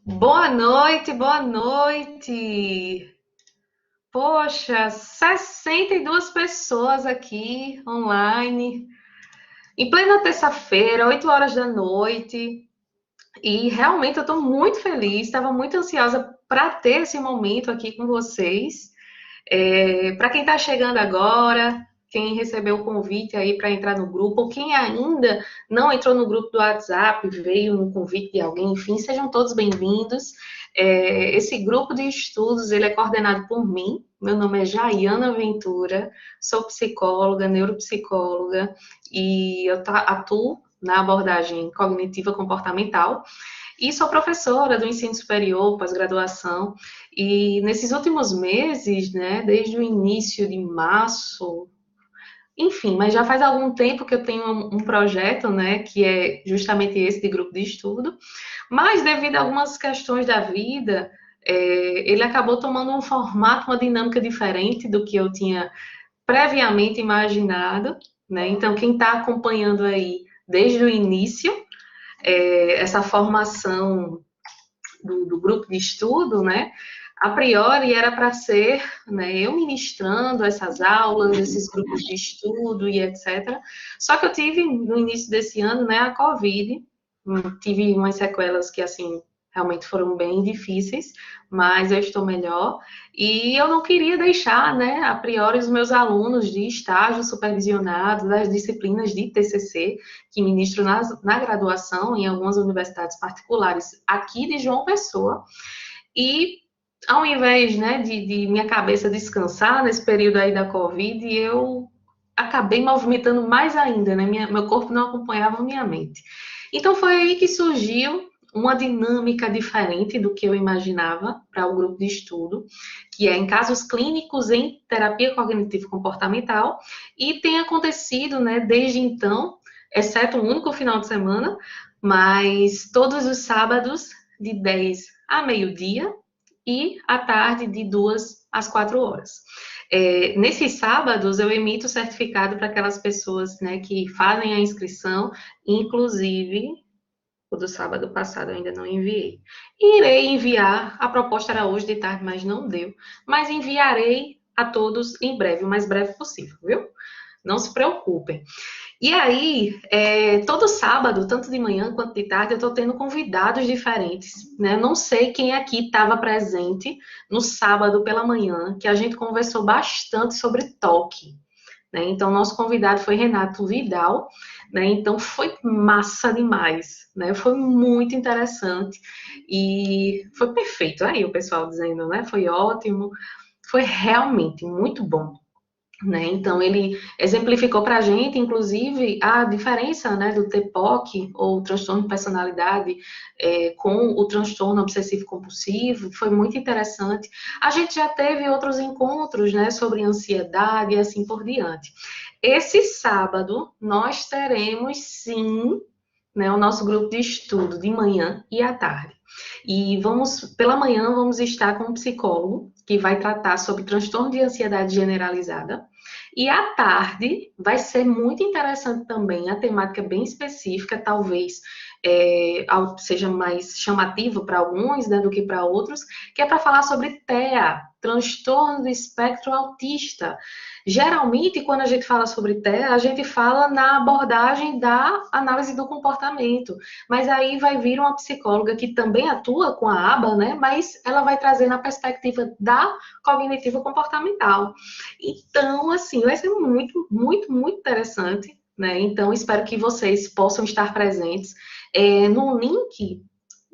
Boa noite, boa noite. Poxa, 62 pessoas aqui online, em plena terça-feira, 8 horas da noite. E realmente eu estou muito feliz, estava muito ansiosa para ter esse momento aqui com vocês. Para quem está chegando agora, quem recebeu o convite aí para entrar no grupo, ou quem ainda não entrou no grupo do WhatsApp, veio no convite de alguém, enfim, sejam todos bem-vindos. Esse grupo de estudos, ele é coordenado por mim. Meu nome é Jaiana Ventura, sou psicóloga, neuropsicóloga, e eu atuo na abordagem cognitiva comportamental. E sou professora do ensino superior, pós-graduação, e nesses últimos meses, né, desde o início de março, enfim, mas já faz algum tempo que eu tenho um projeto, né, que é justamente esse de grupo de estudo, mas devido a algumas questões da vida, ele acabou tomando um formato, uma dinâmica diferente do que eu tinha previamente imaginado, né? Então, quem está acompanhando aí desde o início, essa formação do grupo de estudo, né? A priori era para ser, né, eu ministrando essas aulas, esses grupos de estudo e etc. Só que eu tive no início desse ano, né, a Covid, tive umas sequelas que assim realmente foram bem difíceis, mas eu estou melhor. E eu não queria deixar, né, a priori os meus alunos de estágio supervisionado das disciplinas de TCC que ministro na graduação em algumas universidades particulares aqui de João Pessoa. E ao invés, né, de minha cabeça descansar nesse período aí da Covid, eu acabei movimentando mais ainda, né? Meu corpo não acompanhava minha mente. Então foi aí que surgiu uma dinâmica diferente do que eu imaginava para o grupo de estudo, que é em casos clínicos em terapia cognitivo comportamental, e tem acontecido, né, desde então, exceto um único final de semana, mas todos os sábados de 10 a meio-dia e à tarde de 2 às 4 horas. Nesses sábados, eu emito certificado para aquelas pessoas, né, que fazem a inscrição, inclusive o do sábado passado eu ainda não enviei. Irei enviar, a proposta era hoje de tarde, mas não deu, mas enviarei a todos em breve, o mais breve possível, viu? Não se preocupem. E aí, todo sábado, tanto de manhã quanto de tarde, eu estou tendo convidados diferentes, né? Eu não sei quem aqui estava presente no sábado pela manhã, que a gente conversou bastante sobre toque, né? Então, nosso convidado foi Renato Vidal, né? Então, foi massa demais, né? Foi muito interessante e foi perfeito. Aí o pessoal dizendo, né? Foi ótimo, foi realmente muito bom. Né? Então, ele exemplificou para a gente, inclusive, a diferença, né, do TPOC, ou transtorno de personalidade, com o transtorno obsessivo-compulsivo, foi muito interessante. A gente já teve outros encontros, né, sobre ansiedade e assim por diante. Esse sábado, nós teremos, sim, né, o nosso grupo de estudo de manhã e à tarde. E pela manhã, vamos estar com um psicólogo que vai tratar sobre transtorno de ansiedade generalizada. E à tarde vai ser muito interessante também, a temática bem específica, talvez seja mais chamativa para alguns, né, do que para outros, que é para falar sobre TEA, transtorno do espectro autista. Geralmente, quando a gente fala sobre TEA, a gente fala na abordagem da análise do comportamento, mas aí vai vir uma psicóloga que também atua com a aba, né, mas ela vai trazer na perspectiva da cognitiva comportamental. Então, assim, vai ser muito, muito, muito interessante, né? Então, espero que vocês possam estar presentes. No link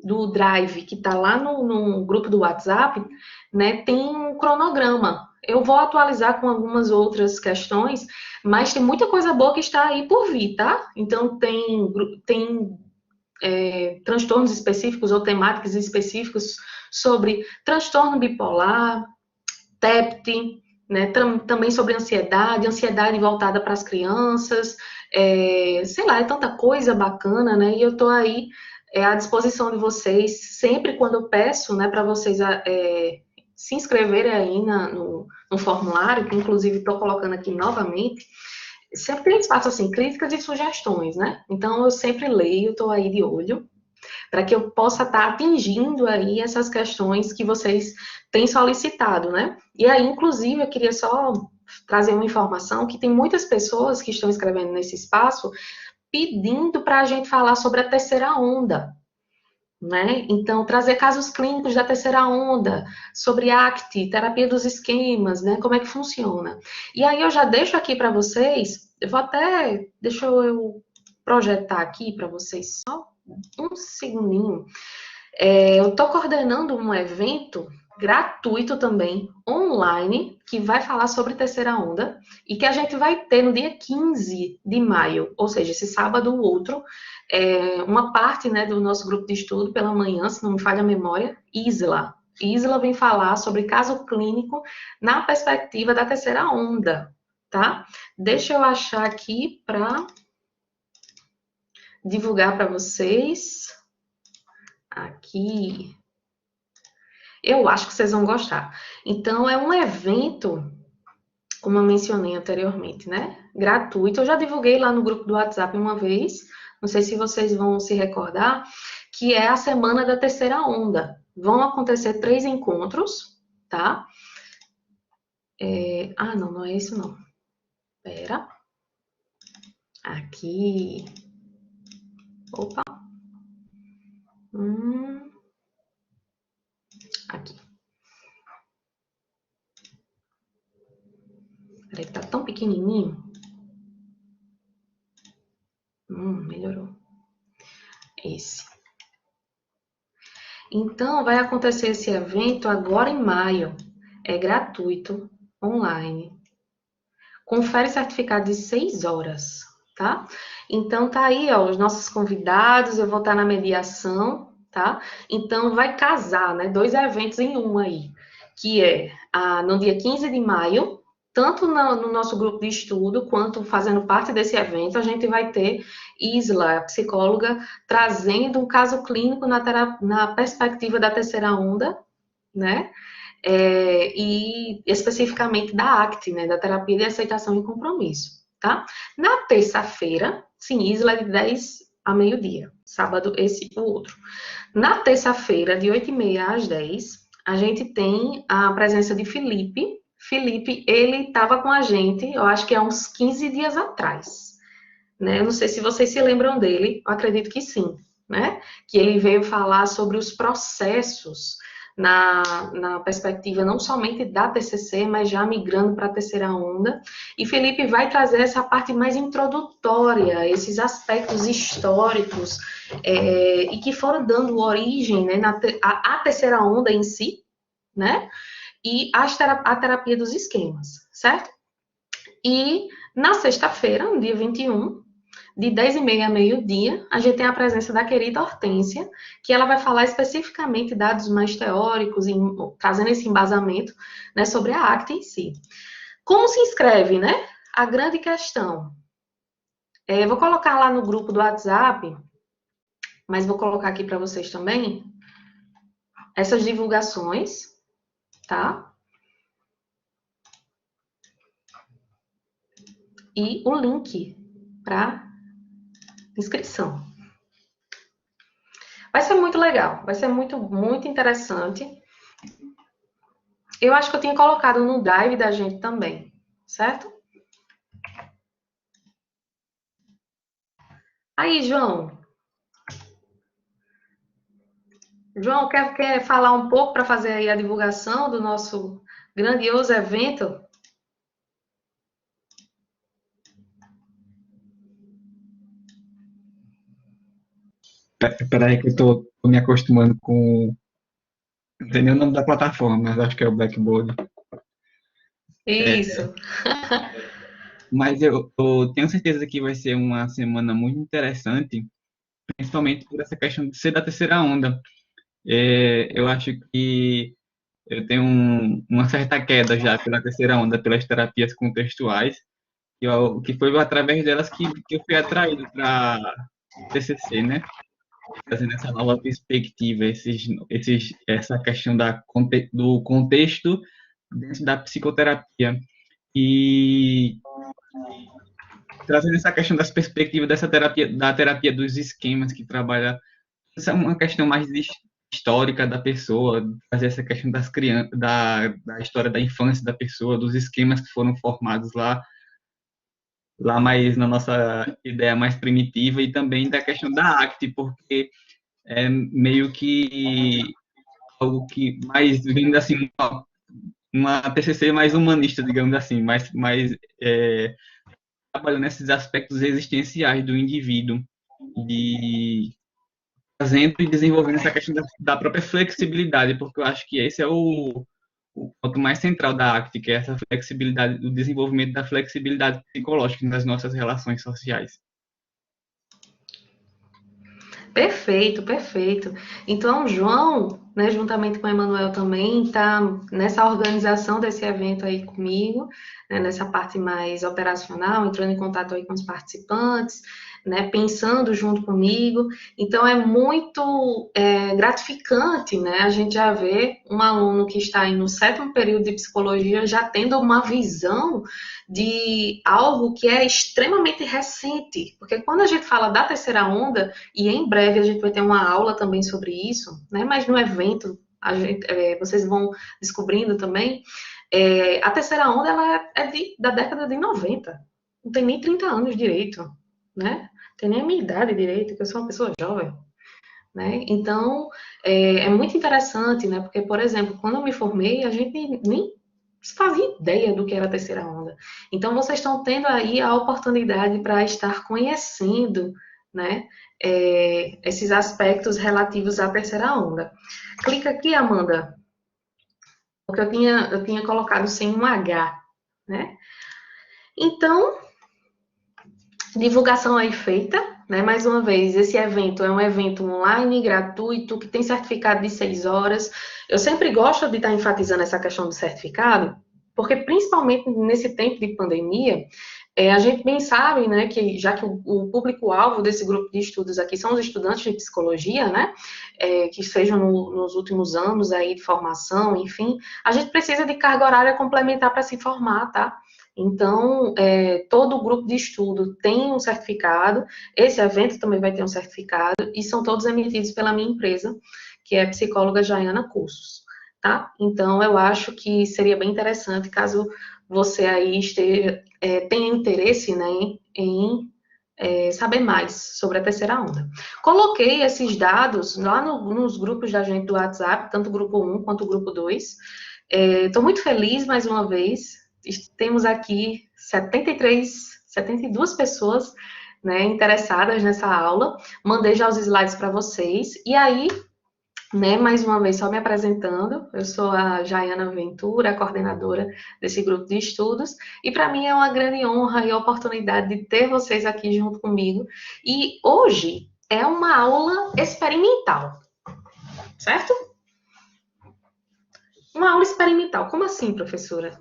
do Drive, que está lá no grupo do WhatsApp, né, tem um cronograma. Eu vou atualizar com algumas outras questões, mas tem muita coisa boa que está aí por vir, tá? Então, tem transtornos específicos ou temáticas específicas sobre transtorno bipolar, TEPT, né, também sobre ansiedade voltada para as crianças, sei lá, é tanta coisa bacana, né, e eu estou aí à disposição de vocês, sempre quando eu peço, né, para vocês se inscreverem aí no formulário, que inclusive estou colocando aqui novamente, sempre tem espaço assim, críticas e sugestões, né, então eu sempre leio, estou aí de olho, para que eu possa estar atingindo aí essas questões que vocês têm solicitado, né? E aí, inclusive, eu queria só trazer uma informação que tem muitas pessoas que estão escrevendo nesse espaço pedindo para a gente falar sobre a terceira onda, né? Então, trazer casos clínicos da terceira onda, sobre ACT, terapia dos esquemas, né? Como é que funciona. E aí eu já deixo aqui para vocês, deixa eu projetar aqui para vocês só um segundinho. Eu estou coordenando um evento gratuito também, online, que vai falar sobre terceira onda, e que a gente vai ter no dia 15 de maio, ou seja, esse sábado ou outro, uma parte, né, do nosso grupo de estudo pela manhã, se não me falha a memória, Isla. Isla vem falar sobre caso clínico na perspectiva da terceira onda, tá? Deixa eu achar aqui para divulgar para vocês. Aqui. Eu acho que vocês vão gostar. Então, é um evento, como eu mencionei anteriormente, né? Gratuito. Eu já divulguei lá no grupo do WhatsApp uma vez. Não sei se vocês vão se recordar, que é a Semana da Terceira Onda. Vão acontecer 3 encontros, tá? Não, não é isso não. Pera. Aqui. Opa. Aqui. Peraí, tá tão pequenininho. Melhorou. Esse. Então, vai acontecer esse evento agora em maio. É gratuito, online. Confere certificado de 6 horas, tá? Então, tá aí, ó, os nossos convidados, eu vou estar na mediação, tá? Então, vai casar, né? 2 eventos em um aí, que é no dia 15 de maio, tanto no nosso grupo de estudo, quanto fazendo parte desse evento, a gente vai ter Isla, a psicóloga, trazendo um caso clínico na perspectiva da terceira onda, né? E especificamente da ACT, né, da terapia de aceitação e compromisso, tá? Na terça-feira, sim, Isla de 10 a meio-dia, sábado esse e o outro. Na terça-feira, de 8h30 às 10, a gente tem a presença de Felipe. Felipe, ele estava com a gente, eu acho que há uns 15 dias atrás, né? Eu não sei se vocês se lembram dele, eu acredito que sim, né? Que ele veio falar sobre os processos na perspectiva não somente da TCC, mas já migrando para a terceira onda. E Felipe vai trazer essa parte mais introdutória, esses aspectos históricos, e que foram dando origem, né, à terceira onda em si, né? E a terapia dos esquemas, certo? E na sexta-feira, no dia 21, de 10h30 a meio-dia, a gente tem a presença da querida Hortência, que ela vai falar especificamente dados mais teóricos, trazendo esse embasamento, né, sobre a ACT em si. Como se inscreve, né? A grande questão. Vou colocar lá no grupo do WhatsApp, mas vou colocar aqui para vocês também, essas divulgações, tá? E o link para inscrição. Vai ser muito legal, vai ser muito, muito interessante. Eu acho que eu tinha colocado no drive da gente também, certo? Aí, João. João, quer falar um pouco para fazer aí a divulgação do nosso grandioso evento? Espera aí que eu tô me acostumando com. Não sei nem o nome da plataforma, mas acho que é o Blackboard. Isso. Mas eu tenho certeza que vai ser uma semana muito interessante, principalmente por essa questão de ser da terceira onda. Eu acho que eu tenho uma certa queda já pela terceira onda, pelas terapias contextuais, que foi através delas que eu fui atraído para TCC, né? Trazendo essa nova perspectiva, essa questão do contexto dentro da psicoterapia. E trazendo essa questão das perspectivas dessa terapia, da terapia dos esquemas, que trabalha essa é uma questão mais histórica da pessoa, fazer essa questão das crianças, da história da infância da pessoa, dos esquemas que foram formados lá mais na nossa ideia mais primitiva, e também da questão da arte, porque é meio que algo que mais, vindo assim, uma TCC mais humanista, digamos assim, mais trabalhando nesses aspectos existenciais do indivíduo, e fazendo e desenvolvendo essa questão da própria flexibilidade, porque eu acho que esse é o ponto mais central da ACT, que é essa flexibilidade, o desenvolvimento da flexibilidade psicológica nas nossas relações sociais. Perfeito, perfeito. Então, João, né, juntamente com o Emanuel também, está nessa organização desse evento aí comigo, né, nessa parte mais operacional, entrando em contato aí com os participantes, né, pensando junto comigo. Então, é muito gratificante, né, a gente já ver um aluno que está aí no 7º período de psicologia já tendo uma visão de algo que é extremamente recente, porque quando a gente fala da terceira onda, e em breve a gente vai ter uma aula também sobre isso, né? Mas no evento vocês vão descobrindo também. A terceira onda ela da década de 90. Não tem nem 30 anos direito, né? Tem nem a minha idade direito, que eu sou uma pessoa jovem. Né? Então, é muito interessante, né? Porque, por exemplo, quando eu me formei, a gente nem fazia ideia do que era a terceira onda. Então, vocês estão tendo aí a oportunidade para estar conhecendo, né, esses aspectos relativos à terceira onda. Clica aqui, Amanda, porque eu tinha colocado sem um H, né? Então, divulgação aí feita, né? Mais uma vez, esse evento é um evento online, gratuito, que tem certificado de 6 horas. Eu sempre gosto de estar enfatizando essa questão do certificado, porque principalmente nesse tempo de pandemia, a gente bem sabe, né, que já que o público-alvo desse grupo de estudos aqui são os estudantes de psicologia, né, que sejam nos últimos anos aí de formação, enfim, a gente precisa de carga horária complementar para se formar, tá? Então, todo o grupo de estudo tem um certificado, esse evento também vai ter um certificado, e são todos emitidos pela minha empresa, que é a psicóloga Jaiana Cursos, tá? Então, eu acho que seria bem interessante caso você aí tenha interesse, né, em saber mais sobre a terceira onda. Coloquei esses dados lá nos grupos da gente do WhatsApp, tanto o grupo 1 quanto o grupo 2. Estou muito feliz, mais uma vez, temos aqui 72 pessoas, né, interessadas nessa aula. Mandei já os slides para vocês. E aí, né, mais uma vez, só me apresentando, eu sou a Jaiana Ventura, coordenadora desse grupo de estudos, e para mim é uma grande honra e oportunidade de ter vocês aqui junto comigo. E hoje é uma aula experimental, certo? Uma aula experimental. Como assim, professora?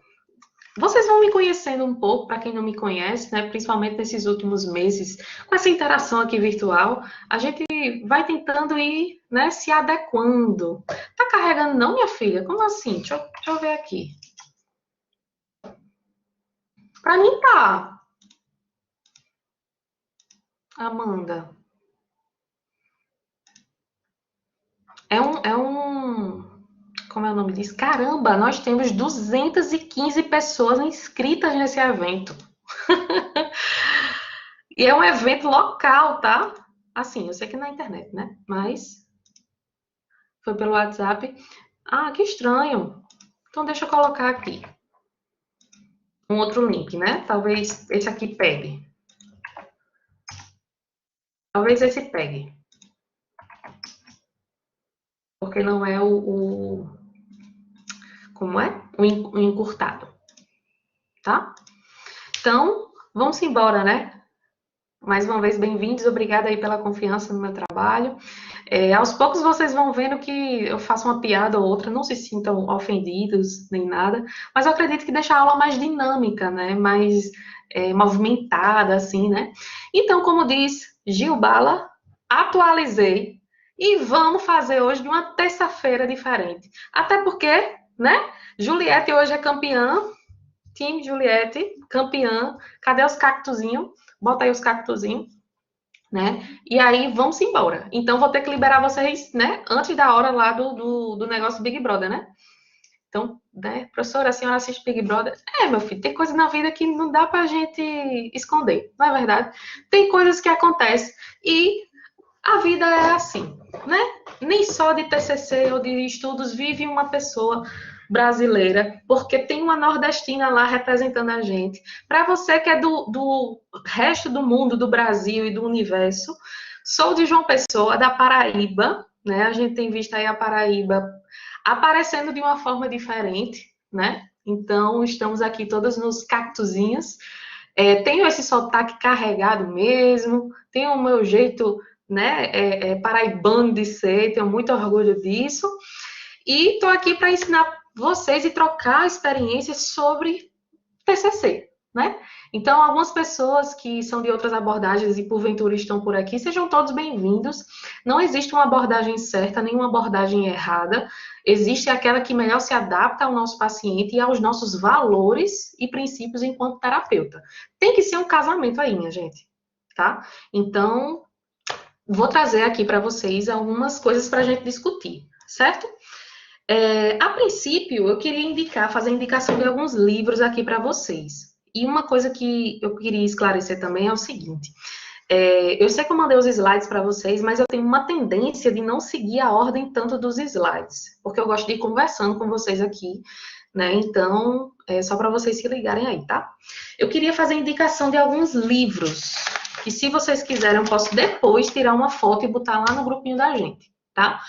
Vocês vão me conhecendo um pouco, para quem não me conhece, né? Principalmente nesses últimos meses, com essa interação aqui virtual, a gente vai tentando ir, né, se adequando. Tá carregando não, minha filha? Como assim? Deixa eu ver aqui. Para mim tá. Amanda. Como é o nome disso? Caramba, nós temos 215 pessoas inscritas nesse evento. E é um evento local, tá? Assim, eu sei que é na internet, né? Mas foi pelo WhatsApp. Ah, que estranho. Então deixa eu colocar aqui um outro link, né? Talvez esse aqui pegue. Talvez esse pegue. Porque não é como é? O encurtado. Tá? Então, vamos embora, né? Mais uma vez, bem-vindos. Obrigada aí pela confiança no meu trabalho. Aos poucos vocês vão vendo que eu faço uma piada ou outra, não se sintam ofendidos nem nada, mas eu acredito que deixa a aula mais dinâmica, né? Mais movimentada, assim, né? Então, como diz Gil Bala, atualizei e vamos fazer hoje de uma terça-feira diferente. Até porque, né? Juliette hoje é campeã, time Juliette, campeã. Cadê os cactuzinhos? Bota aí os cactuzinhos. né? E aí, vamos embora. Então, vou ter que liberar vocês, né? Antes da hora lá do negócio do Big Brother, né? Então, né, professora, a senhora assiste Big Brother? É, meu filho, tem coisa na vida que não dá pra gente esconder, não é verdade? Tem coisas que acontecem e a vida é assim, né? Nem só de TCC ou de estudos vive uma pessoa brasileira, porque tem uma nordestina lá representando a gente. Para você que é do resto do mundo, do Brasil e do universo, sou de João Pessoa, da Paraíba, né? A gente tem visto aí a Paraíba aparecendo de uma forma diferente, né? Então, estamos aqui todas nos cactuzinhos. Tenho esse sotaque carregado mesmo, tenho o meu jeito, né, paraibano de ser, tenho muito orgulho disso. E estou aqui para ensinar vocês e trocar experiências sobre TCC, né? Então, algumas pessoas que são de outras abordagens e porventura estão por aqui, sejam todos bem-vindos. Não existe uma abordagem certa, nenhuma abordagem errada. Existe aquela que melhor se adapta ao nosso paciente e aos nossos valores e princípios enquanto terapeuta. Tem que ser um casamento aí, minha gente, tá? Então, vou trazer aqui para vocês algumas coisas para a gente discutir, certo? A princípio, eu queria fazer indicação de alguns livros aqui para vocês. E uma coisa que eu queria esclarecer também é o seguinte: eu sei que eu mandei os slides para vocês, mas eu tenho uma tendência de não seguir a ordem tanto dos slides, porque eu gosto de ir conversando com vocês aqui, né? Então, é só para vocês se ligarem aí, tá? Eu queria fazer indicação de alguns livros, que se vocês quiserem, eu posso depois tirar uma foto e botar lá no grupinho da gente, tá?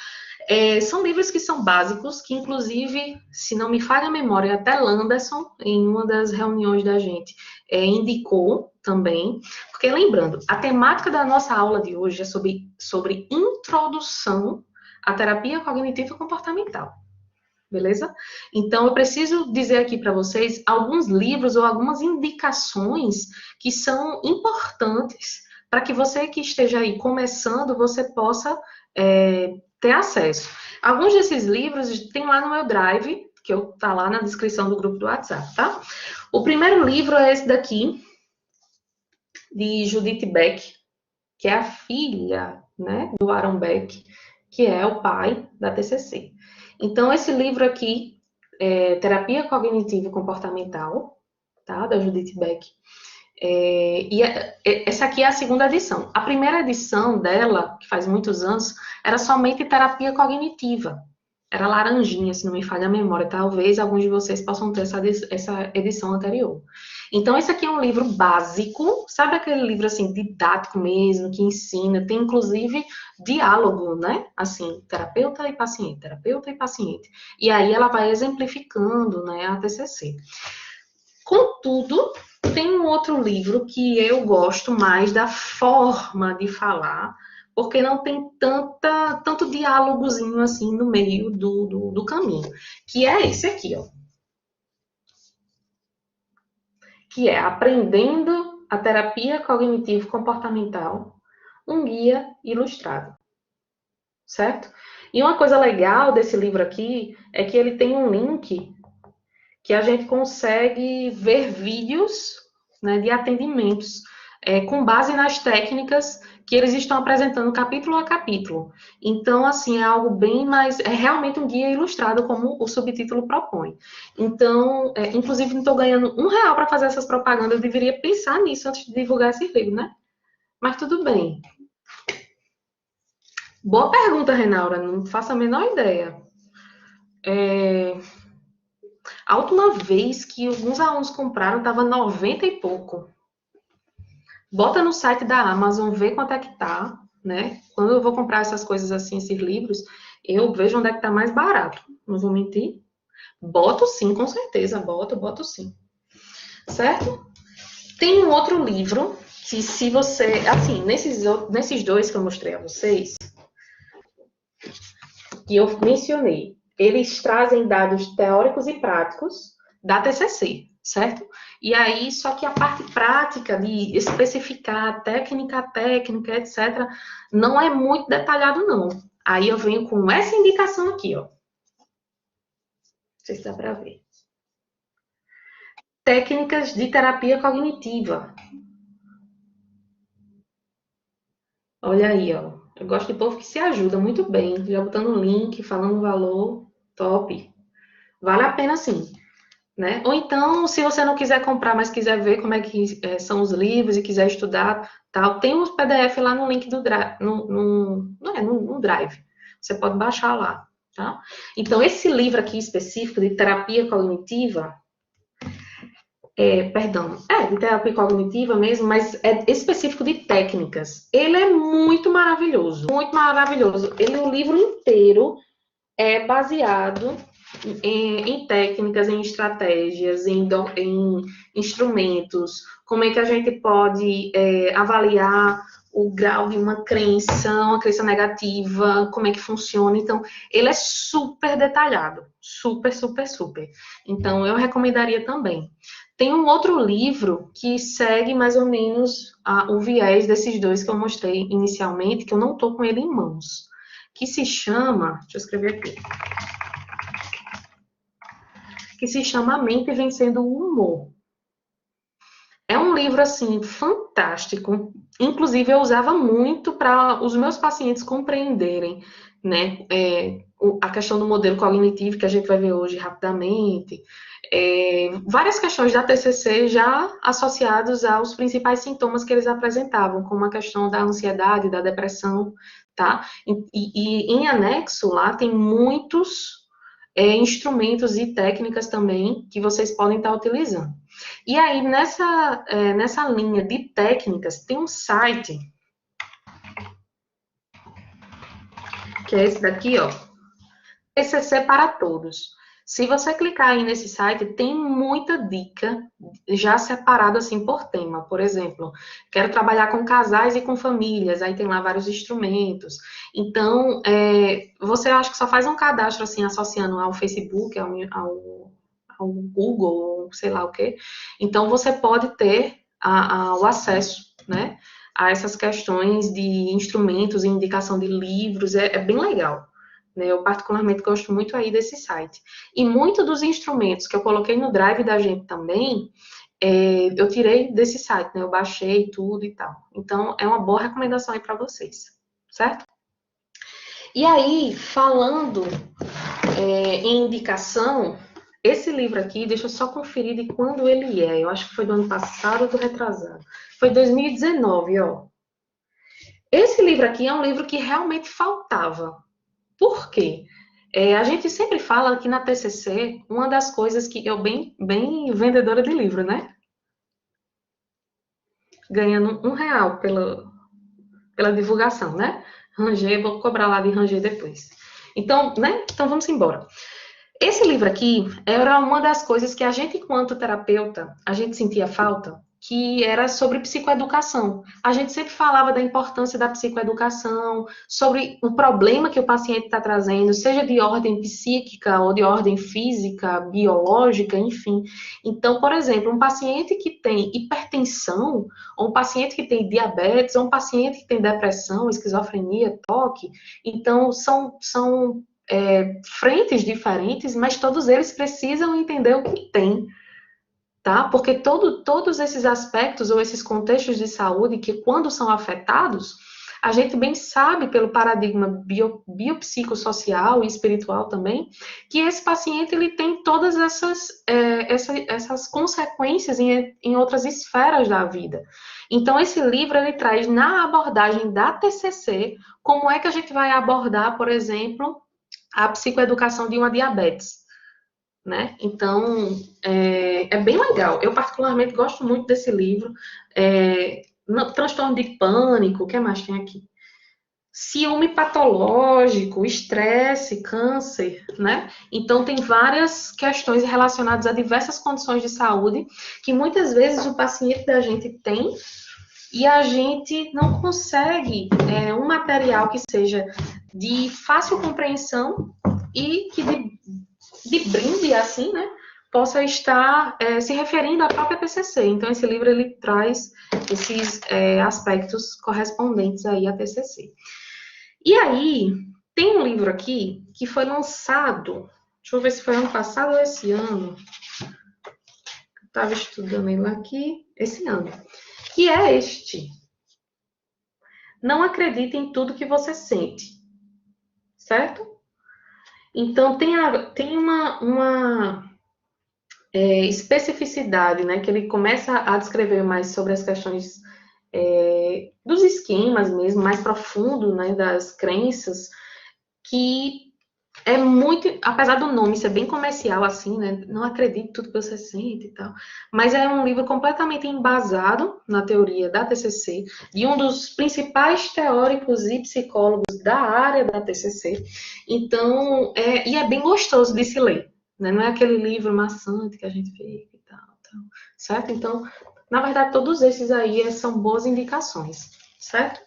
São livros que são básicos, que inclusive, se não me falha a memória, até Landerson, em uma das reuniões da gente, indicou também, porque lembrando, a temática da nossa aula de hoje é sobre introdução à terapia cognitiva comportamental. Beleza? Então, eu preciso dizer aqui para vocês alguns livros ou algumas indicações que são importantes para que você que esteja aí começando, você possa ter acesso. Alguns desses livros tem lá no meu Drive, que tá lá na descrição do grupo do WhatsApp, tá? O primeiro livro é esse daqui, de Judith Beck, que é a filha, né, do Aaron Beck, que é o pai da TCC. Então, esse livro aqui, Terapia Cognitivo Comportamental, tá, da Judith Beck, essa aqui é a segunda edição. A primeira edição dela, que faz muitos anos, era somente terapia cognitiva. Era laranjinha, se não me falha a memória. Talvez alguns de vocês possam ter essa edição anterior. Então, esse aqui é um livro básico, sabe aquele livro, assim, didático mesmo, que ensina, tem inclusive diálogo, né? Assim, terapeuta e paciente, terapeuta e paciente. E aí ela vai exemplificando, né, a TCC. Contudo, tem um outro livro que eu gosto mais da forma de falar, porque não tem tanto diálogozinho assim no meio do caminho, que é esse aqui, ó. Que é Aprendendo a Terapia Cognitivo-Comportamental, um guia ilustrado, certo? E uma coisa legal desse livro aqui é que ele tem um link que a gente consegue ver vídeos, né, de atendimentos com base nas técnicas que eles estão apresentando capítulo a capítulo. Então, assim, é algo bem mais... É realmente um guia ilustrado, como o subtítulo propõe. Então, inclusive, não estou ganhando R$ 1 para fazer essas propagandas. Eu deveria pensar nisso antes de divulgar esse livro, né? Mas tudo bem. Boa pergunta, Renaura. Não faço a menor ideia. A última vez que alguns alunos compraram estava 90 e pouco. Bota no site da Amazon, vê quanto é que tá, né? Quando eu vou comprar essas coisas assim, esses livros, eu vejo onde é que tá mais barato. Não vou mentir. Boto sim, com certeza. Boto sim. Certo? Tem um outro livro que se você... Assim, nesses dois que eu mostrei a vocês, que eu mencionei, eles trazem dados teóricos e práticos da TCC, certo? E aí, só que a parte prática de especificar técnica, etc., não é muito detalhado, não. Aí eu venho com essa indicação aqui, ó. Não sei se dá para ver. Técnicas de terapia cognitiva. Olha aí, ó. Eu gosto de povo que se ajuda muito bem, já botando um link, falando o valor, top. Vale a pena sim, né? Ou então, se você não quiser comprar, mas quiser ver como é que são os livros e quiser estudar, tal, tem os PDF lá no link do Drive, não é, no Drive. Você pode baixar lá, tá? Então, esse livro aqui específico de terapia cognitiva, perdão, de terapia cognitiva mesmo, mas é específico de técnicas. Ele é muito maravilhoso, muito maravilhoso. O livro inteiro é baseado em técnicas, em estratégias, em instrumentos, como é que a gente pode avaliar o grau de uma crença negativa, como é que funciona. Então, ele é super detalhado, super, super, super. Então, eu recomendaria também. Tem um outro livro que segue mais ou menos o viés desses dois que eu mostrei inicialmente, que eu não estou com ele em mãos, que se chama, deixa eu escrever aqui, que se chama A Mente Vencendo o Humor. É um livro assim fantástico. Inclusive eu usava muito para os meus pacientes compreenderem, né, a questão do modelo cognitivo que a gente vai ver hoje rapidamente. Várias questões da TCC já associados aos principais sintomas que eles apresentavam, como a questão da ansiedade, da depressão, tá? E em anexo lá tem muitos instrumentos e técnicas também que vocês podem estar utilizando. E aí, nessa linha de técnicas, tem um site, que é esse daqui, ó, TCC para Todos. Se você clicar aí nesse site, tem muita dica já separado assim por tema. Por exemplo, quero trabalhar com casais e com famílias, aí tem lá vários instrumentos. Então, você acha que só faz um cadastro assim, associando ao Facebook, ao Google, sei lá o quê. Então, você pode ter o acesso, né, a essas questões de instrumentos e indicação de livros, é bem legal. Né? Eu particularmente gosto muito aí desse site. E muito dos instrumentos que eu coloquei no Drive da gente também, eu tirei desse site, né? Eu baixei tudo e tal. Então, é uma boa recomendação aí para vocês, certo? E aí, falando em indicação, esse livro aqui, deixa eu só conferir de quando ele é. Eu acho que foi do ano passado ou do retrasado. Foi 2019, ó. Esse livro aqui é um livro que realmente faltava. Por quê? A gente sempre fala que na TCC, uma das coisas que eu bem vendedora de livro, né? Ganhando R$ 1 pela divulgação, né? Ranger, vou cobrar lá de Ranger depois. Então, né? Então vamos embora. Esse livro aqui era uma das coisas que a gente, enquanto terapeuta, a gente sentia falta, que era sobre psicoeducação. A gente sempre falava da importância da psicoeducação, sobre o problema que o paciente está trazendo, seja de ordem psíquica ou de ordem física, biológica, enfim. Então, por exemplo, um paciente que tem hipertensão, ou um paciente que tem diabetes, ou um paciente que tem depressão, esquizofrenia, toque, então são frentes diferentes, mas todos eles precisam entender o que tem, tá? Porque todos esses aspectos ou esses contextos de saúde que, quando são afetados, a gente bem sabe, pelo paradigma biopsicossocial e espiritual também, que esse paciente ele tem todas essas consequências em outras esferas da vida. Então, esse livro ele traz na abordagem da TCC como é que a gente vai abordar, por exemplo, a psicoeducação de uma diabetes, né? Então, bem legal. Eu, particularmente, gosto muito desse livro. Transtorno de pânico, o que mais tem aqui? Ciúme patológico, estresse, câncer, né? Então, tem várias questões relacionadas a diversas condições de saúde que muitas vezes o paciente da gente tem e a gente não consegue um material que seja de fácil compreensão e que de brinde, assim, né, possa estar se referindo à própria TCC. Então, esse livro, ele traz esses aspectos correspondentes aí à TCC. E aí, tem um livro aqui que foi lançado, deixa eu ver se foi ano passado ou esse ano, eu estava estudando ele aqui, esse ano, que é este, Não acredite em tudo que você sente, certo? Então, tem uma especificidade, né, que ele começa a descrever mais sobre as questões dos esquemas mesmo, mais profundo, né, das crenças, que é muito, apesar do nome ser bem comercial assim, né, não acredite em tudo que você sente e tal, mas é um livro completamente embasado na teoria da TCC, de um dos principais teóricos e psicólogos da área da TCC, então, e é bem gostoso de se ler, né, não é aquele livro maçante que a gente fica e tal, certo? Então, na verdade, todos esses aí são boas indicações, certo?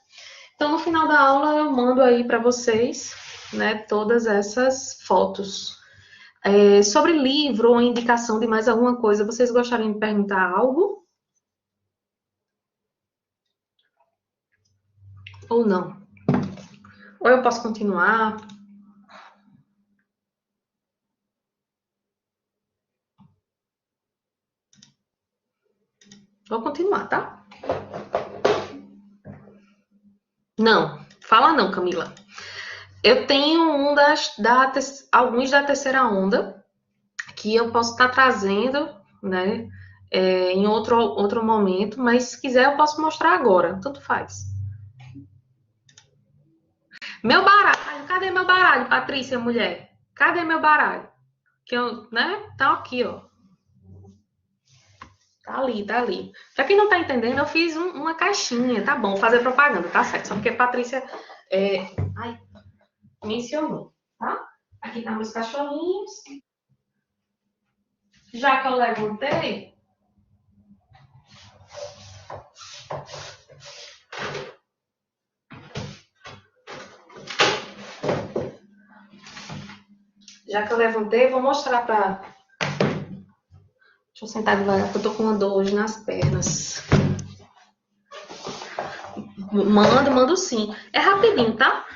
Então, no final da aula, eu mando aí para vocês, né, todas essas fotos. Sobre livro ou indicação de mais alguma coisa, vocês gostariam de perguntar algo? Ou não? Ou eu posso continuar? Vou continuar, tá? Não, fala não, Camila. Eu tenho alguns da terceira onda que eu posso estar trazendo, né, em outro momento, mas se quiser eu posso mostrar agora, tanto faz. Meu baralho, cadê meu baralho, Patrícia, mulher? Cadê meu baralho? Que eu, né? Tá aqui, ó. Tá ali, tá ali. Pra quem não tá entendendo, eu fiz uma caixinha, tá bom, fazer propaganda, tá certo. Só porque a Patrícia ai, mencionou, tá? Aqui tá meus cachorrinhos. Já que eu levantei, vou mostrar pra. Deixa eu sentar devagar, porque eu tô com uma dor hoje nas pernas. Mando sim. É rapidinho, tá?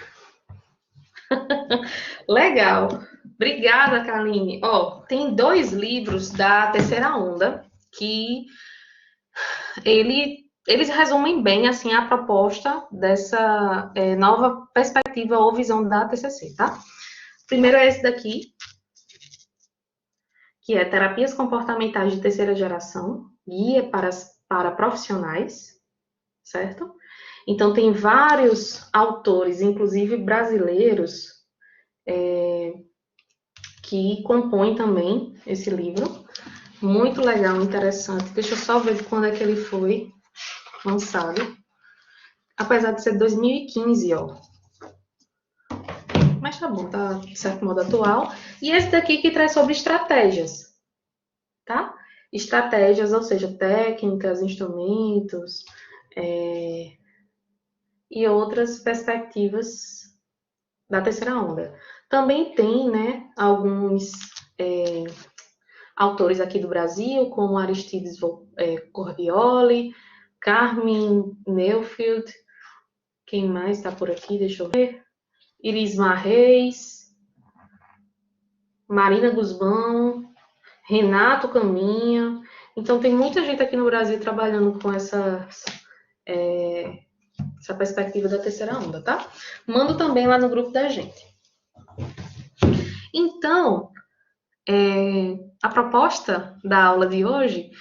Legal. Obrigada, Kaline. Ó, tem 2 livros da terceira onda que eles resumem bem assim a proposta dessa nova perspectiva ou visão da TCC, tá? Primeiro é esse daqui, que é Terapias Comportamentais de Terceira Geração, guia para profissionais, certo? Então tem vários autores, inclusive brasileiros, que compõem também esse livro. Muito legal, interessante. Deixa eu só ver quando é que ele foi lançado. Apesar de ser 2015, ó. Mas tá bom, tá de certo modo atual. E esse daqui que traz sobre estratégias, tá? Estratégias, ou seja, técnicas, instrumentos e outras perspectivas da terceira onda. Também tem, né, alguns autores aqui do Brasil, como Aristides Cordioli, Carmen Neufeld, quem mais está por aqui? Deixa eu ver. Irismar Reis, Marina Guzmão, Renato Caminha. Então, tem muita gente aqui no Brasil trabalhando com essa perspectiva da terceira onda, tá? Mando também lá no grupo da gente. Então, a proposta da aula de hoje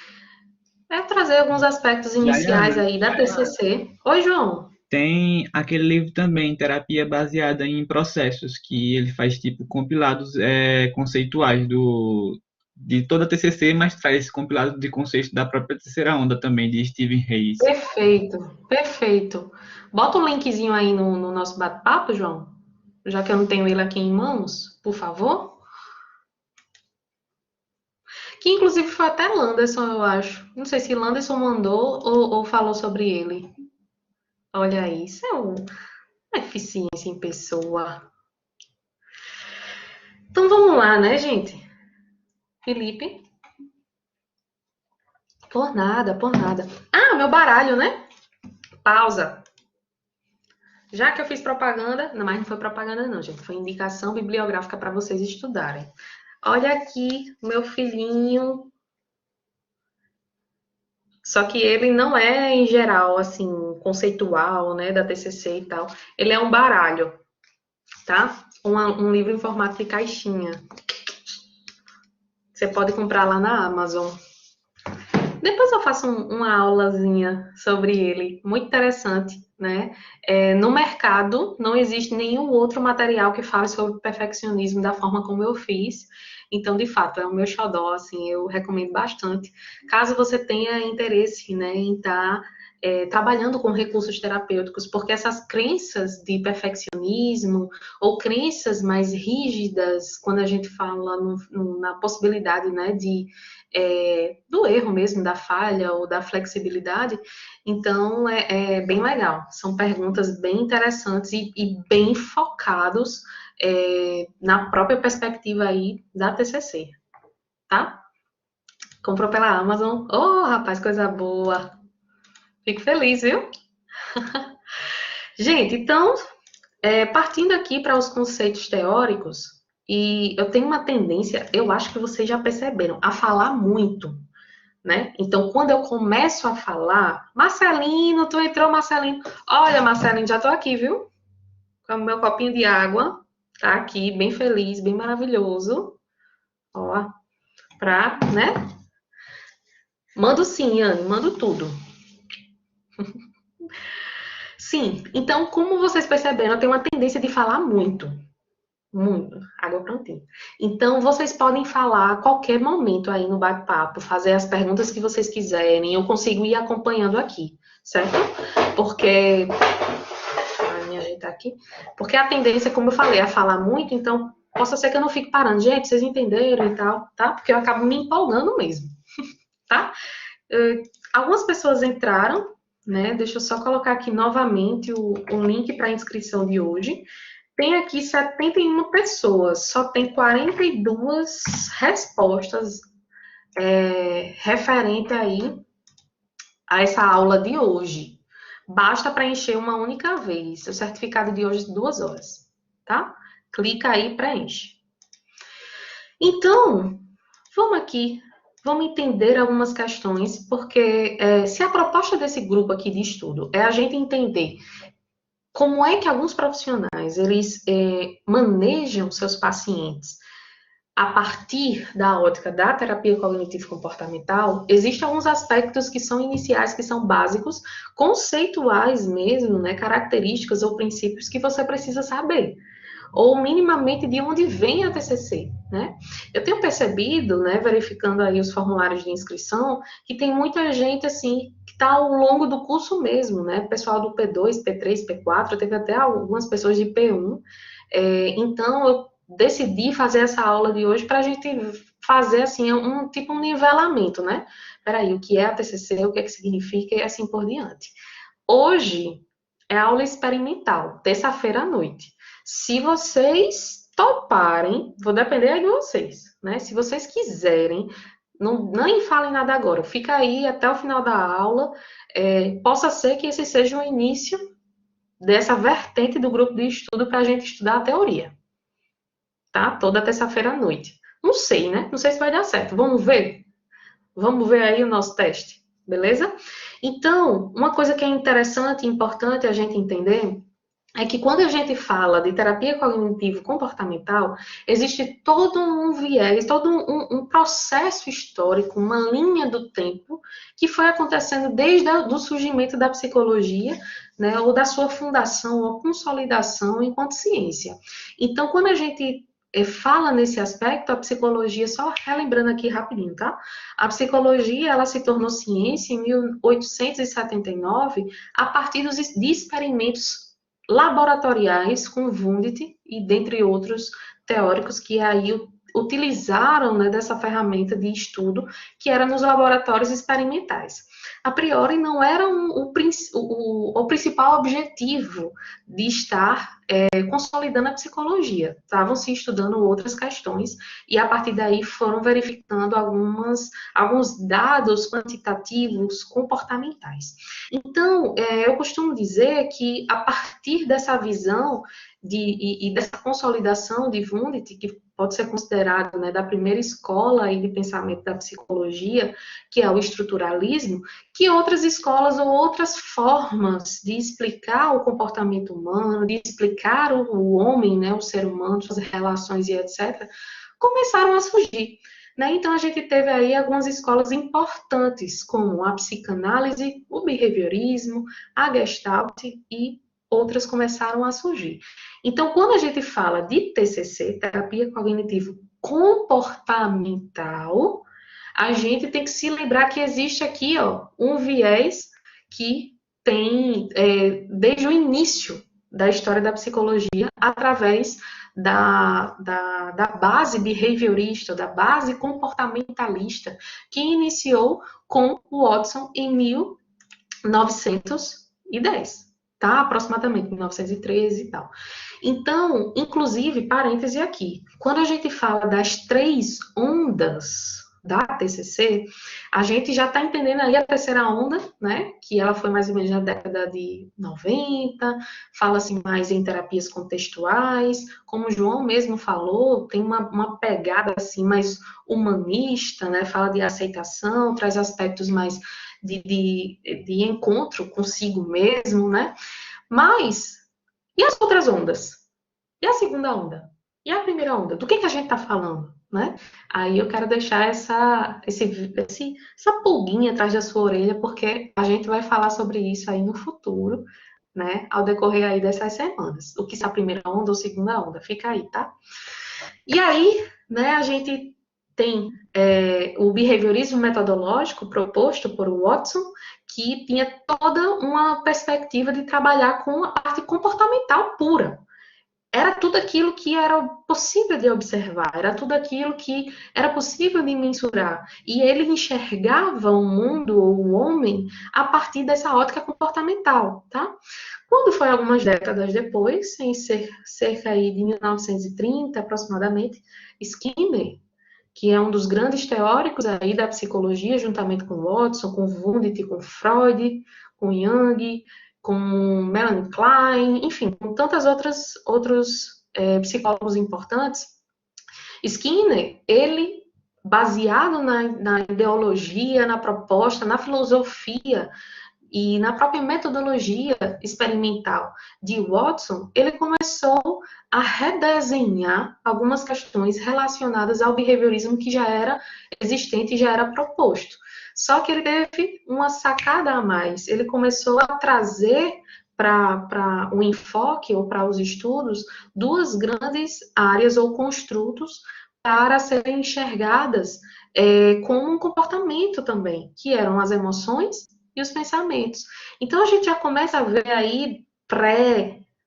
é trazer alguns aspectos iniciais Dayana, aí da TCC. Oi, João. tem aquele livro também, Terapia Baseada em Processos, que ele faz tipo compilados conceituais de toda a TCC, mas traz esse compilado de conceitos da própria terceira onda também, de Stephen Hayes. Perfeito, perfeito. Bota o linkzinho aí no nosso bate-papo, João, já que eu não tenho ele aqui em mãos, por favor. Que inclusive foi até Landerson, eu acho. Não sei se Landerson mandou ou falou sobre ele. Olha aí, isso é uma eficiência em pessoa. Então vamos lá, né, gente? Felipe? Por nada, por nada. Ah, meu baralho, né? Pausa. Já que eu fiz propaganda, não, mas não foi propaganda não, gente, foi indicação bibliográfica para vocês estudarem. Olha aqui, meu filhinho. Só que ele não é, em geral, assim, conceitual, né, da TCC e tal. Ele é um baralho, tá? Um livro em formato de caixinha. Você pode comprar lá na Amazon. Depois eu faço uma aulazinha sobre ele, muito interessante, né? No mercado não existe nenhum outro material que fale sobre perfeccionismo da forma como eu fiz. Então, de fato, é o meu xodó, assim, eu recomendo bastante. Caso você tenha interesse, né, em estar trabalhando com recursos terapêuticos, porque essas crenças de perfeccionismo ou crenças mais rígidas, quando a gente fala na possibilidade, né, do erro mesmo, da falha ou da flexibilidade, então é bem legal. São perguntas bem interessantes e bem focados na própria perspectiva aí da TCC, tá? Comprou pela Amazon. Oh, rapaz, coisa boa. Fico feliz, viu? Gente, então, partindo aqui para os conceitos teóricos, e eu tenho uma tendência, eu acho que vocês já perceberam, a falar muito, né? Então, quando eu começo a falar, Marcelino, tu entrou, Marcelino. Olha, Marcelino, já tô aqui, viu? Com o meu copinho de água, tá aqui, bem feliz, bem maravilhoso. Ó, né? Mando sim, Anne, mando tudo. Sim, então, como vocês perceberam, eu tenho uma tendência de falar muito. Muito, água prontinha. Então, vocês podem falar a qualquer momento aí no bate-papo, fazer as perguntas que vocês quiserem, eu consigo ir acompanhando aqui, certo? Porque, deixa eu me ajeitar aqui, porque a tendência, como eu falei, é a falar muito, então, possa ser que eu não fique parando, gente, vocês entenderam e tal, tá? Porque eu acabo me empolgando mesmo, tá? Algumas pessoas entraram, né? Deixa eu só colocar aqui novamente o link para a inscrição de hoje. Tem aqui 71 pessoas, só tem 42 respostas referente aí a essa aula de hoje. Basta preencher uma única vez. O certificado de hoje é 2 horas, tá? Clica aí e preenche. Então, vamos aqui, vamos entender algumas questões, porque se a proposta desse grupo aqui de estudo é a gente entender como é que alguns profissionais eles manejam seus pacientes a partir da ótica da terapia cognitivo-comportamental, existem alguns aspectos que são iniciais, que são básicos, conceituais mesmo, né, características ou princípios que você precisa saber, ou minimamente de onde vem a TCC, né? Eu tenho percebido, né, verificando aí os formulários de inscrição, que tem muita gente, assim, que está ao longo do curso mesmo, né? Pessoal do P2, P3, P4, teve até algumas pessoas de P1. Então, eu decidi fazer essa aula de hoje para a gente fazer, assim, um nivelamento, né? Peraí, o que é a TCC, o que é que significa e assim por diante. Hoje é aula experimental, terça-feira à noite. Se vocês toparem, vou depender aí de vocês, né? Se vocês quiserem, não, nem falem nada agora, fica aí até o final da aula. Possa ser que esse seja o início dessa vertente do grupo de estudo para a gente estudar a teoria, tá? Toda terça-feira à noite. Não sei, né? Não sei se vai dar certo. Vamos ver? Vamos ver aí o nosso teste, beleza? Então, uma coisa que é interessante e importante a gente entender é que quando a gente fala de terapia cognitivo-comportamental, existe todo um viés, todo um processo histórico, uma linha do tempo que foi acontecendo desde o surgimento da psicologia, né, ou da sua fundação ou consolidação enquanto ciência. Então, quando a gente fala nesse aspecto, a psicologia, só relembrando aqui rapidinho, tá? A psicologia, ela se tornou ciência em 1879, a partir de experimentos laboratoriais com Wundt e dentre outros teóricos que aí utilizaram, né, dessa ferramenta de estudo que era nos laboratórios experimentais. A priori não era o principal objetivo de estar consolidando a psicologia. Estavam se estudando outras questões e a partir daí foram verificando alguns dados quantitativos comportamentais. Então, eu costumo dizer que a partir dessa visão e dessa consolidação de Wundt, que pode ser considerado, né, da primeira escola aí de pensamento da psicologia, que é o estruturalismo, que outras escolas ou outras formas de explicar o comportamento humano, de explicar o homem, né, o ser humano, suas relações e etc., começaram a surgir. Né? Então, a gente teve aí algumas escolas importantes, como a psicanálise, o behaviorismo, a Gestalt e outras começaram a surgir. Então, quando a gente fala de TCC, terapia cognitivo comportamental, a gente tem que se lembrar que existe aqui, ó, um viés que tem, desde o início da história da psicologia, através da base behaviorista, da base comportamentalista, que iniciou com o Watson em 1910, tá? Aproximadamente 1913 e tal. Então, inclusive, parêntese aqui, quando a gente fala das 3 ondas da TCC, a gente já está entendendo aí a terceira onda, né, que ela foi mais ou menos na década de 90, fala-se mais em terapias contextuais, como o João mesmo falou, tem uma pegada assim mais humanista, né, fala de aceitação, traz aspectos mais de encontro consigo mesmo, né, mas, e as outras ondas? E a segunda onda? E a primeira onda? Do que a gente está falando? Né? Aí eu quero deixar essa pulguinha atrás da sua orelha, porque a gente vai falar sobre isso aí no futuro, né? Ao decorrer aí dessas semanas. O que é a primeira onda ou segunda onda? Fica aí, tá? E aí, né, a gente tem o behaviorismo metodológico proposto por Watson, que tinha toda uma perspectiva de trabalhar com a parte comportamental pura. Era tudo aquilo que era possível de observar, era tudo aquilo que era possível de mensurar. E ele enxergava o mundo ou o homem a partir dessa ótica comportamental, tá? Quando foi algumas décadas depois, em cerca aí de 1930 aproximadamente, Skinner, que é um dos grandes teóricos aí da psicologia, juntamente com Watson, com Wundt, com Freud, com Jung, com Melanie Klein, enfim, com tantas outros psicólogos importantes. Skinner, ele, baseado na ideologia, na proposta, na filosofia e na própria metodologia experimental de Watson, ele começou a redesenhar algumas questões relacionadas ao behaviorismo que já era existente e já era proposto. Só que ele teve uma sacada a mais. Ele começou a trazer para o enfoque ou para os estudos 2 grandes áreas ou construtos para serem enxergadas como um comportamento também, que eram as emoções e os pensamentos. Então, a gente já começa a ver aí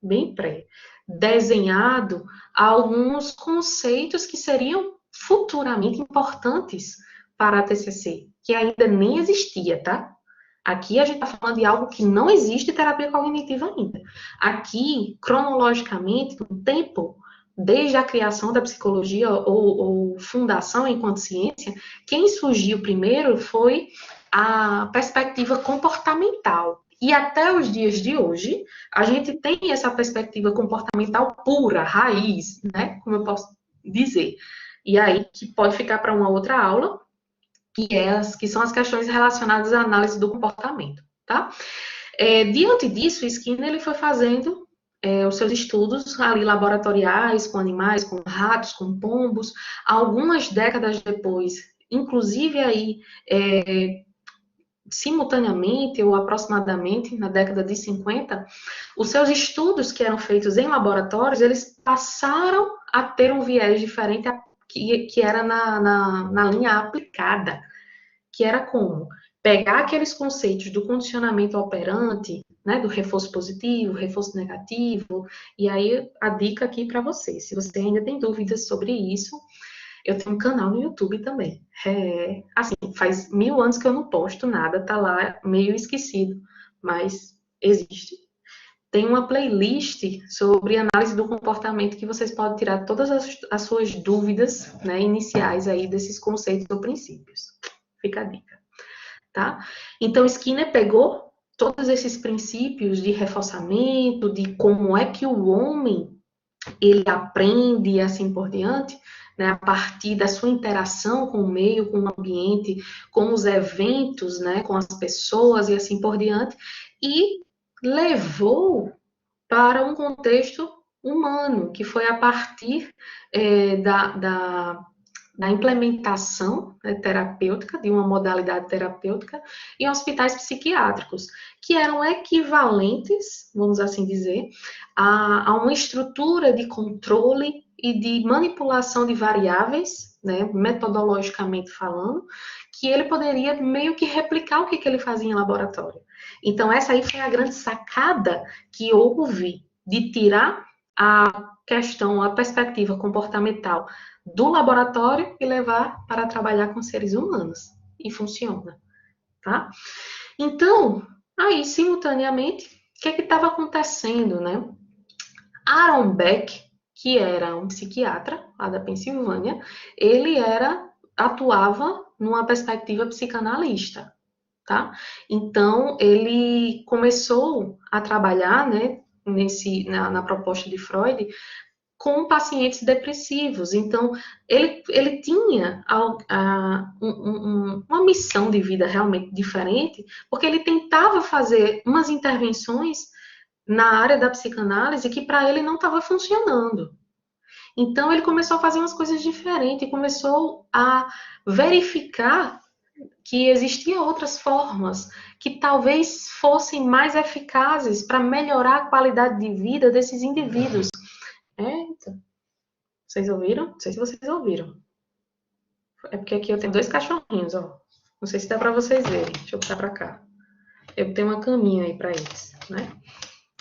bem desenhado alguns conceitos que seriam futuramente importantes para a TCC, que ainda nem existia, tá? Aqui a gente está falando de algo que não existe terapia cognitiva ainda. Aqui, cronologicamente, no tempo, desde a criação da psicologia ou fundação enquanto ciência, quem surgiu primeiro foi a perspectiva comportamental. E até os dias de hoje, a gente tem essa perspectiva comportamental pura, raiz, né? Como eu posso dizer. E aí, que pode ficar para uma outra aula, que são as questões relacionadas à análise do comportamento, tá? Diante disso, Skinner ele foi fazendo os seus estudos ali laboratoriais com animais, com ratos, com pombos. Algumas décadas depois, inclusive aí simultaneamente ou aproximadamente na década de 50, os seus estudos que eram feitos em laboratórios, eles passaram a ter um viés diferente que era na linha aplicada, que era como pegar aqueles conceitos do condicionamento operante, né, do reforço positivo, reforço negativo, e aí a dica aqui para você, se você ainda tem dúvidas sobre isso, eu tenho um canal no YouTube também. Assim, faz 1000 anos que eu não posto nada, tá lá meio esquecido, mas existe. Tem uma playlist sobre análise do comportamento que vocês podem tirar todas as suas dúvidas, né, iniciais aí desses conceitos ou princípios. Fica a dica, tá? Então, Skinner pegou todos esses princípios de reforçamento, de como é que o homem ele aprende e assim por diante, né, a partir da sua interação com o meio, com o ambiente, com os eventos, né, com as pessoas e assim por diante, e levou para um contexto humano, que foi a partir da implementação, né, terapêutica, de uma modalidade terapêutica, em hospitais psiquiátricos, que eram equivalentes, vamos assim dizer, a uma estrutura de controle e de manipulação de variáveis, né, metodologicamente falando, que ele poderia meio que replicar o que ele fazia em laboratório. Então, essa aí foi a grande sacada que houve de tirar a questão, a perspectiva comportamental do laboratório e levar para trabalhar com seres humanos. E funciona, tá? Então, aí, simultaneamente, o que estava acontecendo, né? Aaron Beck, que era um psiquiatra lá da Pensilvânia, ele atuava numa perspectiva psicanalista, tá? Então, ele começou a trabalhar, né, na proposta de Freud, com pacientes depressivos. Então, ele tinha uma missão de vida realmente diferente, porque ele tentava fazer umas intervenções na área da psicanálise que para ele não estava funcionando. Então, ele começou a fazer umas coisas diferentes, começou a verificar que existiam outras formas que talvez fossem mais eficazes para melhorar a qualidade de vida desses indivíduos. Eita, vocês ouviram? Não sei se vocês ouviram. É porque aqui eu tenho dois cachorrinhos, ó. Não sei se dá para vocês verem. Deixa eu botar para cá. Eu tenho uma caminha aí para eles, né?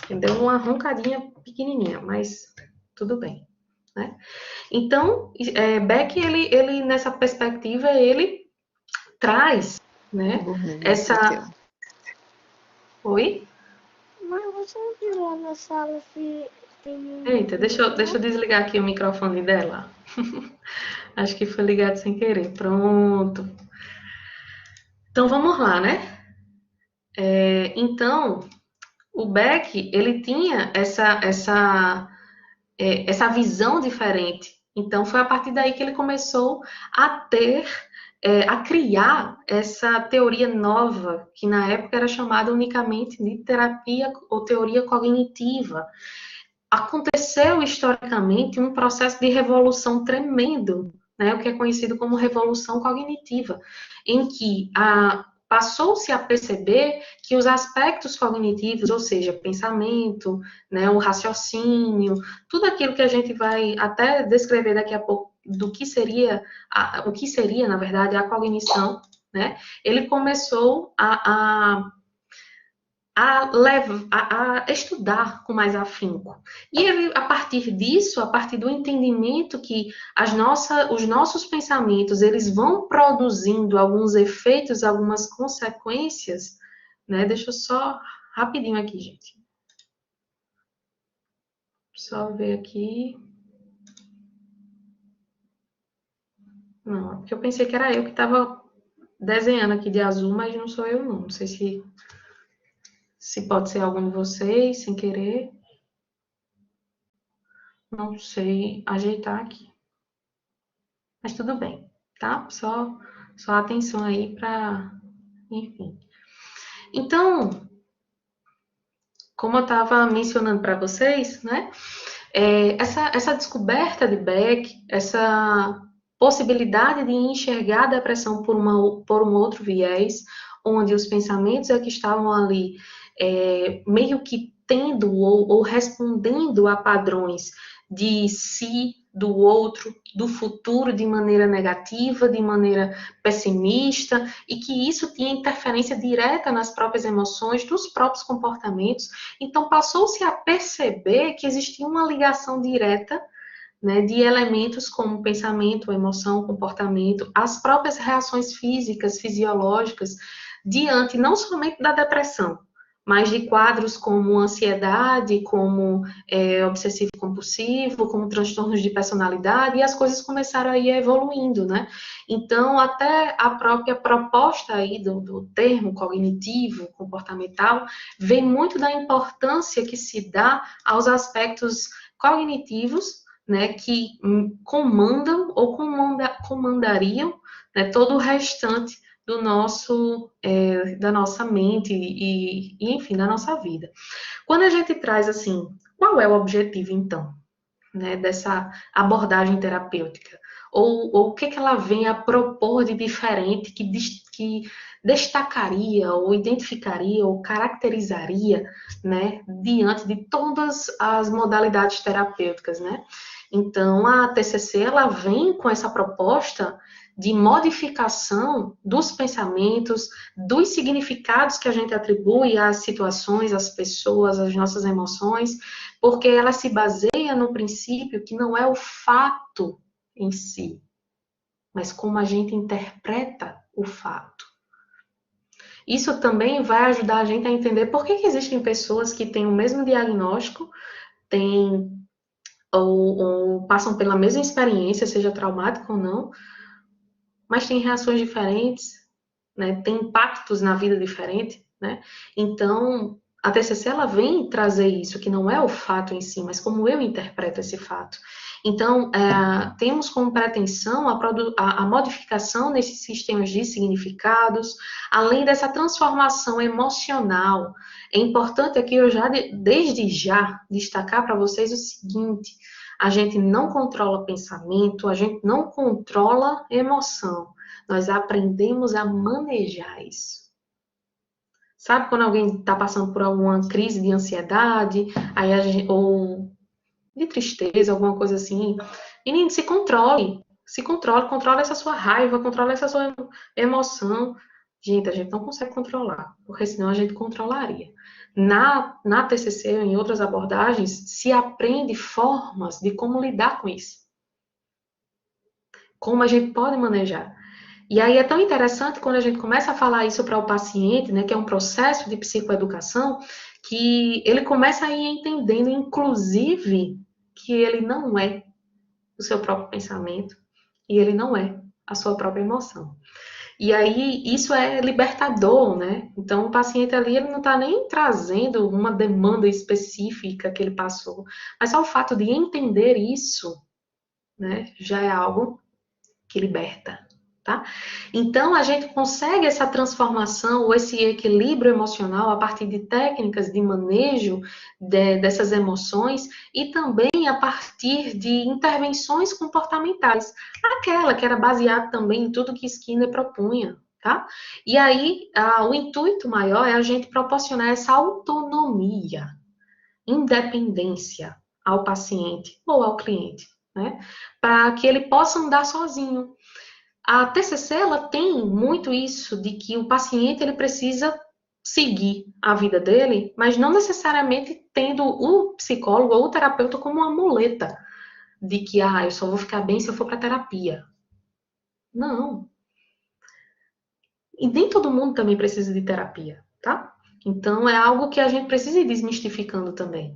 Deu uma roncadinha pequenininha, mas tudo bem, né? Então, Beck, ele nessa perspectiva, ele traz, né? Essa... Oi? Mas você não viu lá na sala se tem... Eita, deixa eu desligar aqui o microfone dela. Acho que foi ligado sem querer. Pronto. Então, vamos lá, né? Então, o Beck, ele tinha essa visão diferente. Então, foi a partir daí que ele começou a a criar essa teoria nova, que na época era chamada unicamente de terapia ou teoria cognitiva. Aconteceu historicamente um processo de revolução tremendo, né, o que é conhecido como revolução cognitiva, em que passou-se a perceber que os aspectos cognitivos, ou seja, pensamento, né, o raciocínio, tudo aquilo que a gente vai até descrever daqui a pouco do que seria, o que seria, na verdade, a cognição, né, ele começou a estudar com mais afinco. E ele, a partir disso, a partir do entendimento que os nossos pensamentos, eles vão produzindo alguns efeitos, algumas consequências, né? Deixa eu só rapidinho aqui, gente. Só ver aqui. Não, porque eu pensei que era eu que estava desenhando aqui de azul, mas não sou eu, não. Não sei se pode ser algum de vocês, sem querer. Não sei ajeitar aqui. Mas tudo bem, tá? Só atenção aí para... Enfim. Então, como eu estava mencionando para vocês, né? Essa descoberta de Beck, essa possibilidade de enxergar a depressão por um outro viés, onde os pensamentos é que estavam ali meio que tendo ou respondendo a padrões de si, do outro, do futuro de maneira negativa, de maneira pessimista, e que isso tinha interferência direta nas próprias emoções, dos próprios comportamentos. Então, passou-se a perceber que existia uma ligação direta, né, de elementos como pensamento, emoção, comportamento, as próprias reações físicas, fisiológicas, diante não somente da depressão, mas de quadros como ansiedade, como obsessivo-compulsivo, como transtornos de personalidade, e as coisas começaram a ir evoluindo, né? Então, até a própria proposta aí do termo cognitivo, comportamental, vem muito da importância que se dá aos aspectos cognitivos, né, que comandam ou comandariam, né, todo o restante do nosso, da nossa mente enfim, da nossa vida. Quando a gente traz assim, qual é o objetivo, então, né, dessa abordagem terapêutica? Ou o que ela vem a propor de diferente que destacaria, ou identificaria, ou caracterizaria, né, diante de todas as modalidades terapêuticas, né? Então, a TCC, ela vem com essa proposta de modificação dos pensamentos, dos significados que a gente atribui às situações, às pessoas, às nossas emoções, porque ela se baseia no princípio que não é o fato em si, mas como a gente interpreta o fato. Isso também vai ajudar a gente a entender por que existem pessoas que têm o mesmo diagnóstico, ou passam pela mesma experiência, seja traumática ou não, mas têm reações diferentes, né? Tem impactos na vida diferentes, né? Então, a TCC ela vem trazer isso, que não é o fato em si, mas como eu interpreto esse fato. Então, temos como pretensão a modificação desses sistemas de significados, além dessa transformação emocional. É importante aqui eu desde já, destacar para vocês o seguinte: a gente não controla pensamento, a gente não controla emoção. Nós aprendemos a manejar isso. Sabe quando alguém está passando por alguma crise de ansiedade, ou de tristeza, alguma coisa assim? Menino, se controle, controle essa sua raiva, controle essa sua emoção. Gente, a gente não consegue controlar, porque senão a gente controlaria. Na TCC, em outras abordagens, se aprende formas de como lidar com isso. Como a gente pode manejar. E aí é tão interessante quando a gente começa a falar isso para o paciente, né, que é um processo de psicoeducação, que ele começa a ir entendendo, inclusive, que ele não é o seu próprio pensamento e ele não é a sua própria emoção. E aí isso é libertador, né? Então o paciente ali ele não está nem trazendo uma demanda específica que ele passou, mas só o fato de entender isso, né, já é algo que liberta. Tá? Então, a gente consegue essa transformação ou esse equilíbrio emocional a partir de técnicas de manejo dessas emoções e também a partir de intervenções comportamentais. Aquela que era baseada também em tudo que Skinner propunha. Tá? E aí, o intuito maior é a gente proporcionar essa autonomia, independência ao paciente ou ao cliente, né? Para que ele possa andar sozinho. A TCC, ela tem muito isso de que o paciente ele precisa seguir a vida dele, mas não necessariamente tendo o psicólogo ou o terapeuta como uma muleta de que, eu só vou ficar bem se eu for para terapia. Não. E nem todo mundo também precisa de terapia, tá? Então, é algo que a gente precisa ir desmistificando também.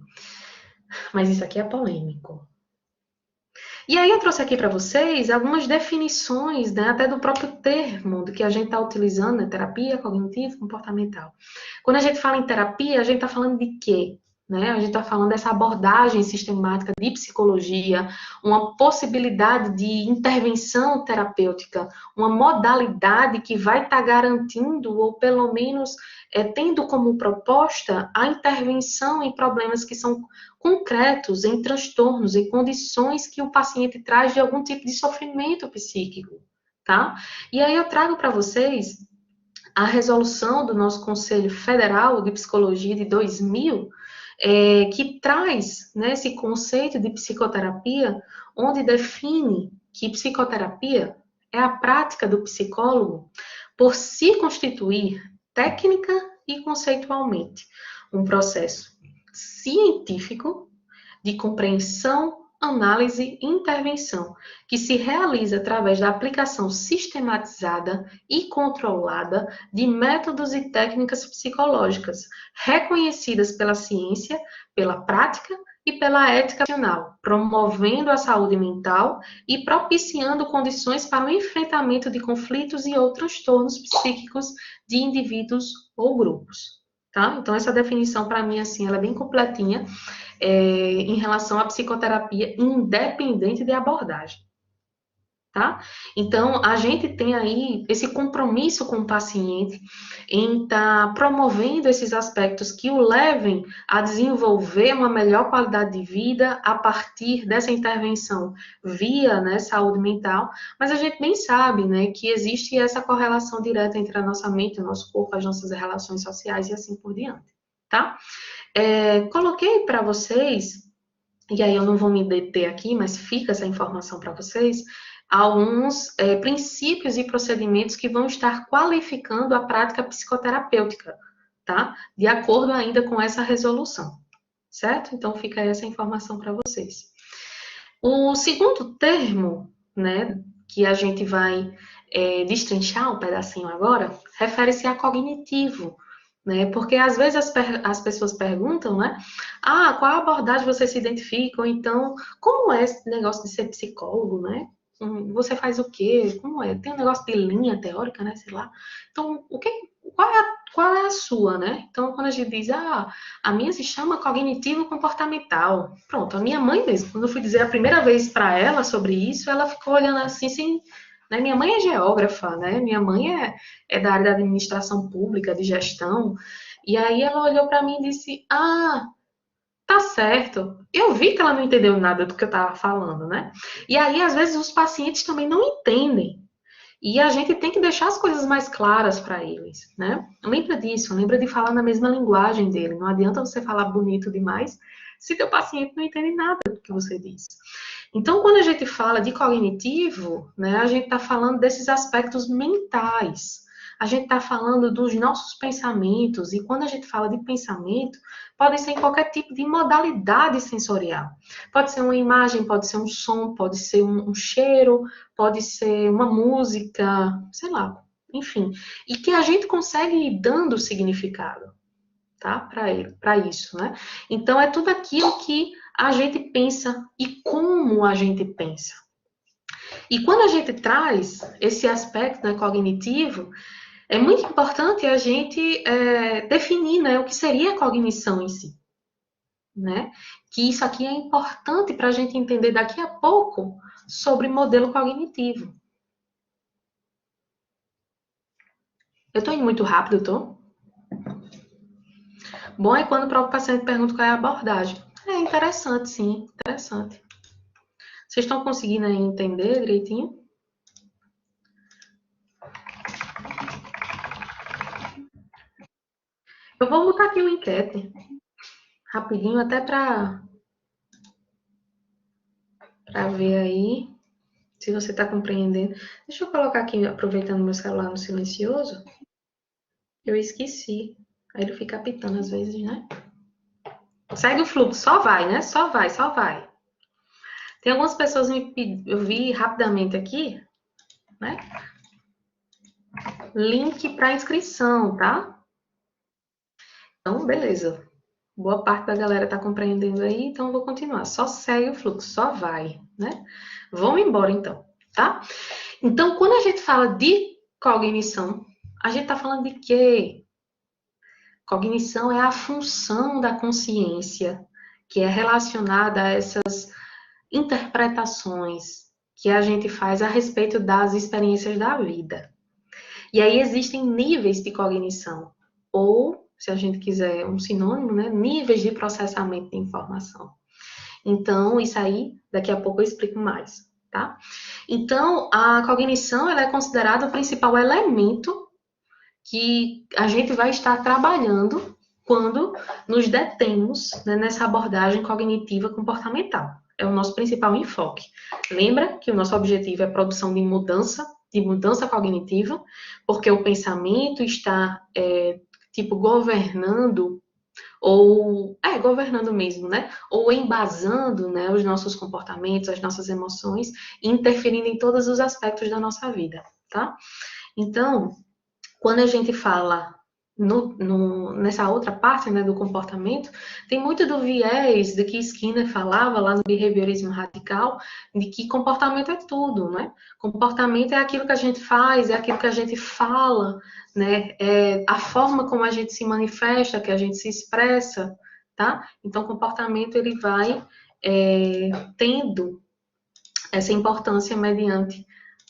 Mas isso aqui é polêmico. E aí eu trouxe aqui para vocês algumas definições, né, até do próprio termo do que a gente está utilizando, né, terapia cognitivo comportamental. Quando a gente fala em terapia, a gente está falando de quê? Né? A gente está falando dessa abordagem sistemática de psicologia, uma possibilidade de intervenção terapêutica, uma modalidade que vai estar garantindo, ou pelo menos tendo como proposta, a intervenção em problemas que são concretos, em transtornos, em condições que o paciente traz de algum tipo de sofrimento psíquico, tá? E aí eu trago para vocês a resolução do nosso Conselho Federal de Psicologia de 2000, que traz, né, esse conceito de psicoterapia, onde define que psicoterapia é a prática do psicólogo por se constituir técnica e conceitualmente um processo científico de compreensão, análise e intervenção, que se realiza através da aplicação sistematizada e controlada de métodos e técnicas psicológicas, reconhecidas pela ciência, pela prática e pela ética profissional, promovendo a saúde mental e propiciando condições para o enfrentamento de conflitos e ou transtornos psíquicos de indivíduos ou grupos. Tá? Então, essa definição, para mim, assim, ela é bem completinha. em relação à psicoterapia independente de abordagem. Tá? Então, a gente tem aí esse compromisso com o paciente em estar promovendo esses aspectos que o levem a desenvolver uma melhor qualidade de vida a partir dessa intervenção via, né, saúde mental, mas a gente nem sabe, né, que existe essa correlação direta entre a nossa mente, o nosso corpo, as nossas relações sociais e assim por diante, tá? Coloquei para vocês, e aí eu não vou me deter aqui, mas fica essa informação para vocês, alguns princípios e procedimentos que vão estar qualificando a prática psicoterapêutica, tá? De acordo ainda com essa resolução, certo? Então fica essa informação para vocês. O segundo termo, né, que a gente vai destrinchar um pedacinho agora, refere-se a cognitivo, né? Porque às vezes as pessoas perguntam, né? Ah, qual abordagem você se identifica? Ou então, como é esse negócio de ser psicólogo, né? Você faz o quê? Como é? Tem um negócio de linha teórica, né? Sei lá. Então, qual é a sua, né? Então, quando a gente diz, a minha se chama cognitivo-comportamental. Pronto, a minha mãe mesmo, quando eu fui dizer a primeira vez para ela sobre isso, ela ficou olhando assim, sem... Né? Minha mãe é geógrafa, né? Minha mãe é da área da administração pública, de gestão. E aí ela olhou para mim e disse, tá certo. Eu vi que ela não entendeu nada do que eu estava falando, né? E aí, às vezes, os pacientes também não entendem. E a gente tem que deixar as coisas mais claras para eles, né? Lembra disso, lembra de falar na mesma linguagem dele. Não adianta você falar bonito demais se teu paciente não entende nada do que você diz. Então, quando a gente fala de cognitivo, né, a gente está falando desses aspectos mentais. A gente está falando dos nossos pensamentos, e quando a gente fala de pensamento, pode ser em qualquer tipo de modalidade sensorial. Pode ser uma imagem, pode ser um som, pode ser um cheiro, pode ser uma música, sei lá, enfim. E que a gente consegue ir dando significado, tá? Para isso, né? Então, é tudo aquilo que a gente pensa e como a gente pensa. E quando a gente traz esse aspecto, né, cognitivo, é muito importante a gente definir, né, o que seria a cognição em si, né? Que isso aqui é importante para a gente entender daqui a pouco sobre modelo cognitivo. Eu estou indo muito rápido, tô? Bom é quando o próprio paciente pergunta qual é a abordagem. É interessante, sim, interessante. Vocês estão conseguindo aí entender direitinho? Eu vou botar aqui uma enquete, rapidinho, até para ver aí se você está compreendendo. Deixa eu colocar aqui, aproveitando meu celular no silencioso. Eu esqueci. Aí ele fica apitando às vezes, né? Segue o fluxo, só vai, né? Só vai, só vai. Tem algumas pessoas eu vi rapidamente aqui, né? Link para inscrição, tá? Então, beleza. Boa parte da galera tá compreendendo aí, então eu vou continuar. Só segue o fluxo, só vai, né? Vamos embora então, tá? Então, quando a gente fala de cognição, a gente tá falando de quê? Cognição é a função da consciência que é relacionada a essas interpretações que a gente faz a respeito das experiências da vida. E aí existem níveis de cognição, ou, se a gente quiser um sinônimo, né, níveis de processamento de informação. Então, isso aí, daqui a pouco eu explico mais, tá? Então, a cognição, ela é considerada o principal elemento que a gente vai estar trabalhando quando nos detemos, né, nessa abordagem cognitiva comportamental. É o nosso principal enfoque. Lembra que o nosso objetivo é a produção de mudança cognitiva, porque o pensamento está, governando, ou, governando mesmo, né? Ou embasando, né, os nossos comportamentos, as nossas emoções, e interferindo em todos os aspectos da nossa vida, tá? Então, quando a gente fala nessa outra parte, né, do comportamento, tem muito do viés de que Skinner falava lá no behaviorismo radical, de que comportamento é tudo, né? Comportamento é aquilo que a gente faz, é aquilo que a gente fala, né? É a forma como a gente se manifesta, que a gente se expressa, tá? Então, o comportamento, ele vai tendo essa importância mediante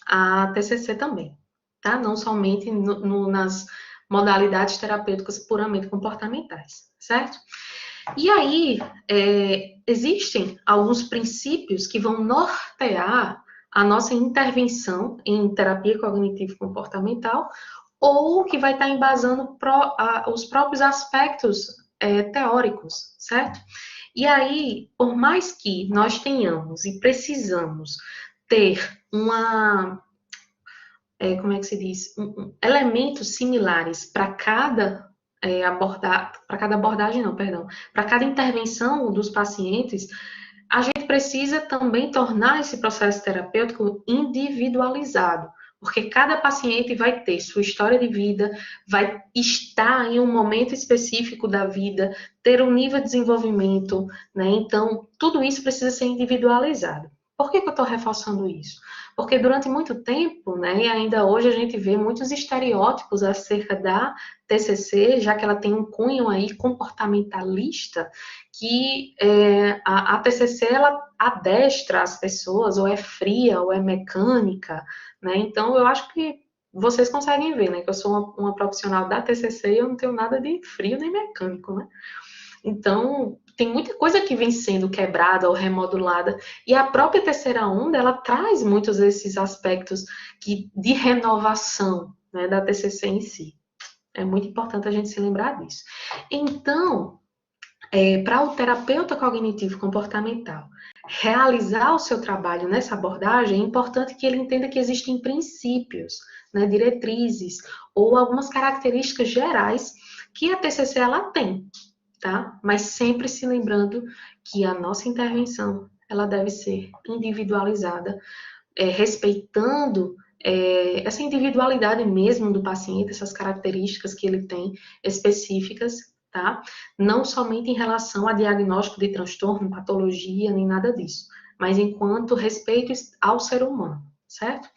a TCC também, tá? Não somente nas modalidades terapêuticas puramente comportamentais, certo? E aí, existem alguns princípios que vão nortear a nossa intervenção em terapia cognitivo-comportamental, ou que vai estar embasando os próprios aspectos teóricos, certo? E aí, por mais que nós tenhamos e precisamos ter como é que se diz? Elementos similares para cada abordagem, não, perdão, para cada intervenção dos pacientes, a gente precisa também tornar esse processo terapêutico individualizado, porque cada paciente vai ter sua história de vida, vai estar em um momento específico da vida, ter um nível de desenvolvimento, né? Então, tudo isso precisa ser individualizado. Por que eu estou reforçando isso? Porque durante muito tempo, né, e ainda hoje a gente vê muitos estereótipos acerca da TCC, já que ela tem um cunho aí comportamentalista, que a TCC, ela adestra as pessoas, ou é fria, ou é mecânica, né? Então, eu acho que vocês conseguem ver, né, que eu sou uma profissional da TCC e eu não tenho nada de frio nem mecânico, né? Então, tem muita coisa que vem sendo quebrada ou remodulada, e a própria terceira onda, ela traz muitos desses aspectos de renovação, né, da TCC em si. É muito importante a gente se lembrar disso. Então, para o terapeuta cognitivo comportamental realizar o seu trabalho nessa abordagem, é importante que ele entenda que existem princípios, né, diretrizes ou algumas características gerais que a TCC ela tem, tá? Mas sempre se lembrando que a nossa intervenção ela deve ser individualizada, respeitando essa individualidade mesmo do paciente, essas características que ele tem específicas, tá? Não somente em relação a diagnóstico de transtorno, patologia, nem nada disso, mas enquanto respeito ao ser humano, certo?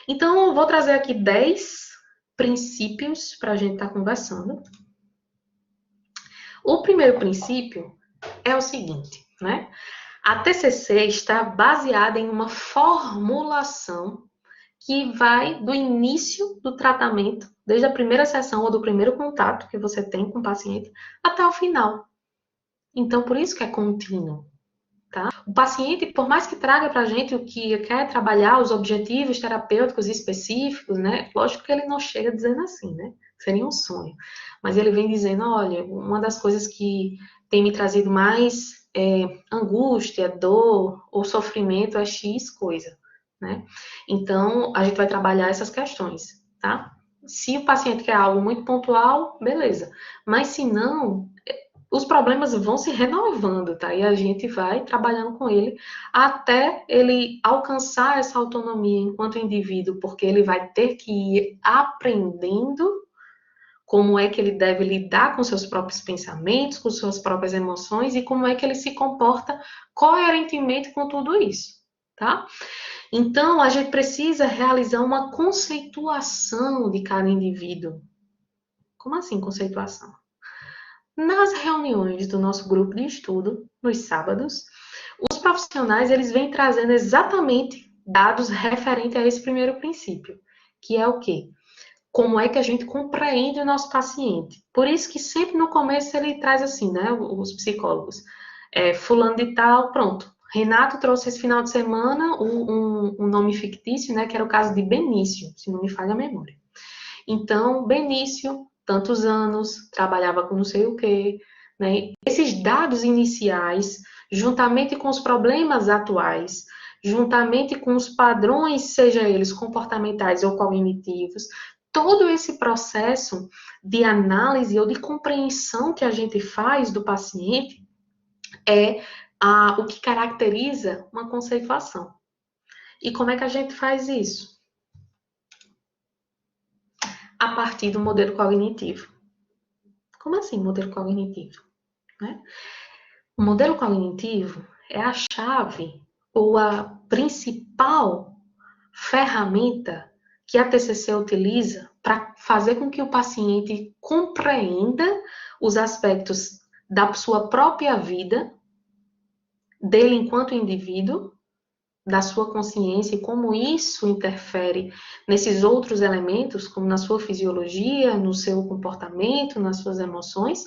Então, eu vou trazer aqui 10 princípios para a gente estar conversando. O primeiro princípio é o seguinte, né? A TCC está baseada em uma formulação que vai do início do tratamento, desde a primeira sessão ou do primeiro contato que você tem com o paciente, até o final. Então, por isso que é contínuo, tá? O paciente, por mais que traga para a gente o que quer trabalhar, os objetivos terapêuticos específicos, né? Lógico que ele não chega dizendo assim, né? Seria um sonho. Mas ele vem dizendo, olha, uma das coisas que tem me trazido mais angústia, dor ou sofrimento é X coisa, né? Então, a gente vai trabalhar essas questões, tá? Se o paciente quer algo muito pontual, beleza. Mas se não, os problemas vão se renovando, tá? E a gente vai trabalhando com ele até ele alcançar essa autonomia enquanto indivíduo, porque ele vai ter que ir aprendendo como é que ele deve lidar com seus próprios pensamentos, com suas próprias emoções e como é que ele se comporta coerentemente com tudo isso, tá? Então, a gente precisa realizar uma conceituação de cada indivíduo. Como assim conceituação? Nas reuniões do nosso grupo de estudo, nos sábados, os profissionais eles vêm trazendo exatamente dados referentes a esse primeiro princípio, que é o quê? Como é que a gente compreende o nosso paciente. Por isso que sempre no começo ele traz assim, né, os psicólogos. Fulano de tal, pronto. Renato trouxe esse final de semana um nome fictício, né, que era o caso de Benício, se não me falha a memória. Então, Benício, tantos anos, trabalhava com não sei o quê, né? Esses dados iniciais, juntamente com os problemas atuais, juntamente com os padrões, seja eles comportamentais ou cognitivos, todo esse processo de análise ou de compreensão que a gente faz do paciente é o que caracteriza uma conceituação. E como é que a gente faz isso? A partir do modelo cognitivo. Como assim modelo cognitivo? Né? O modelo cognitivo é a chave ou a principal ferramenta que a TCC utiliza para fazer com que o paciente compreenda os aspectos da sua própria vida, dele enquanto indivíduo, da sua consciência e como isso interfere nesses outros elementos, como na sua fisiologia, no seu comportamento, nas suas emoções,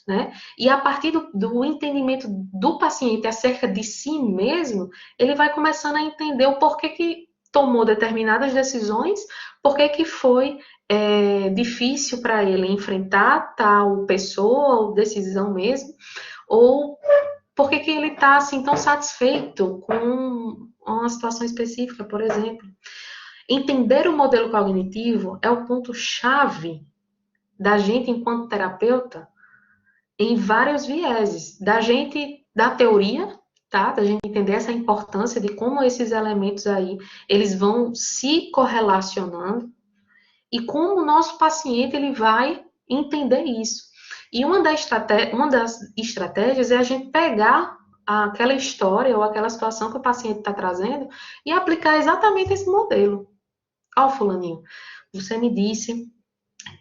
né? E a partir do entendimento do paciente acerca de si mesmo, ele vai começando a entender o porquê que tomou determinadas decisões, porquê que foi difícil para ele enfrentar tal pessoa ou decisão mesmo, ou por que que ele está assim tão satisfeito com uma situação específica, por exemplo. Entender o modelo cognitivo é o ponto-chave da gente enquanto terapeuta em vários vieses, da teoria, tá? Da gente entender essa importância de como esses elementos aí, eles vão se correlacionando e como o nosso paciente ele vai entender isso. E uma das estratégias é a gente pegar aquela história ou aquela situação que o paciente está trazendo e aplicar exatamente esse modelo. Ó, fulaninho, você me disse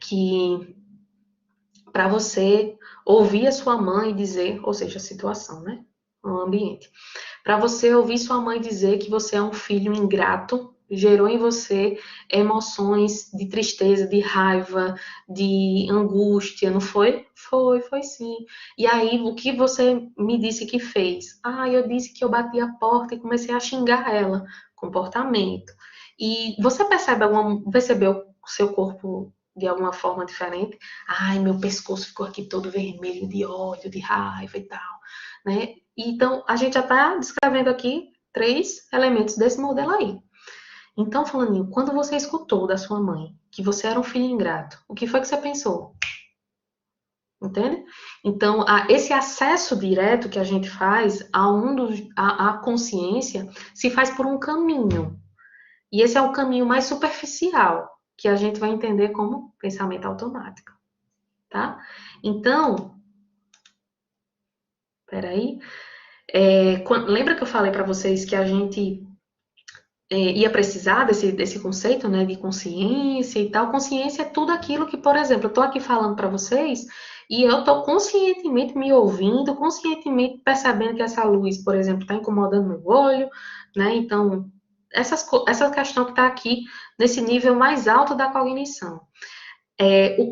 que para você ouvir a sua mãe dizer, ou seja, a situação, né? O ambiente. Para você ouvir sua mãe dizer que você é um filho ingrato, gerou em você emoções de tristeza, de raiva, de angústia, não foi? Foi sim. E aí, o que você me disse que fez? Ah, eu disse que eu bati a porta e comecei a xingar ela. Comportamento. E você percebeu o seu corpo de alguma forma diferente? Ai, meu pescoço ficou aqui todo vermelho de ódio, de raiva e tal, né? Então, a gente já está descrevendo aqui 3 elementos desse modelo aí. Então, fulaninho, quando você escutou da sua mãe que você era um filho ingrato, o que foi que você pensou? Entende? Então, esse acesso direto que a gente faz à consciência se faz por um caminho. E esse é o caminho mais superficial, que a gente vai entender como pensamento automático, tá? Então, peraí. Lembra que eu falei para vocês que a gente ia precisar desse conceito, né, de consciência e tal? Consciência é tudo aquilo que, por exemplo, eu estou aqui falando para vocês e eu estou conscientemente me ouvindo, conscientemente percebendo que essa luz, por exemplo, está incomodando meu olho, né? Então, essa questão que está aqui nesse nível mais alto da cognição.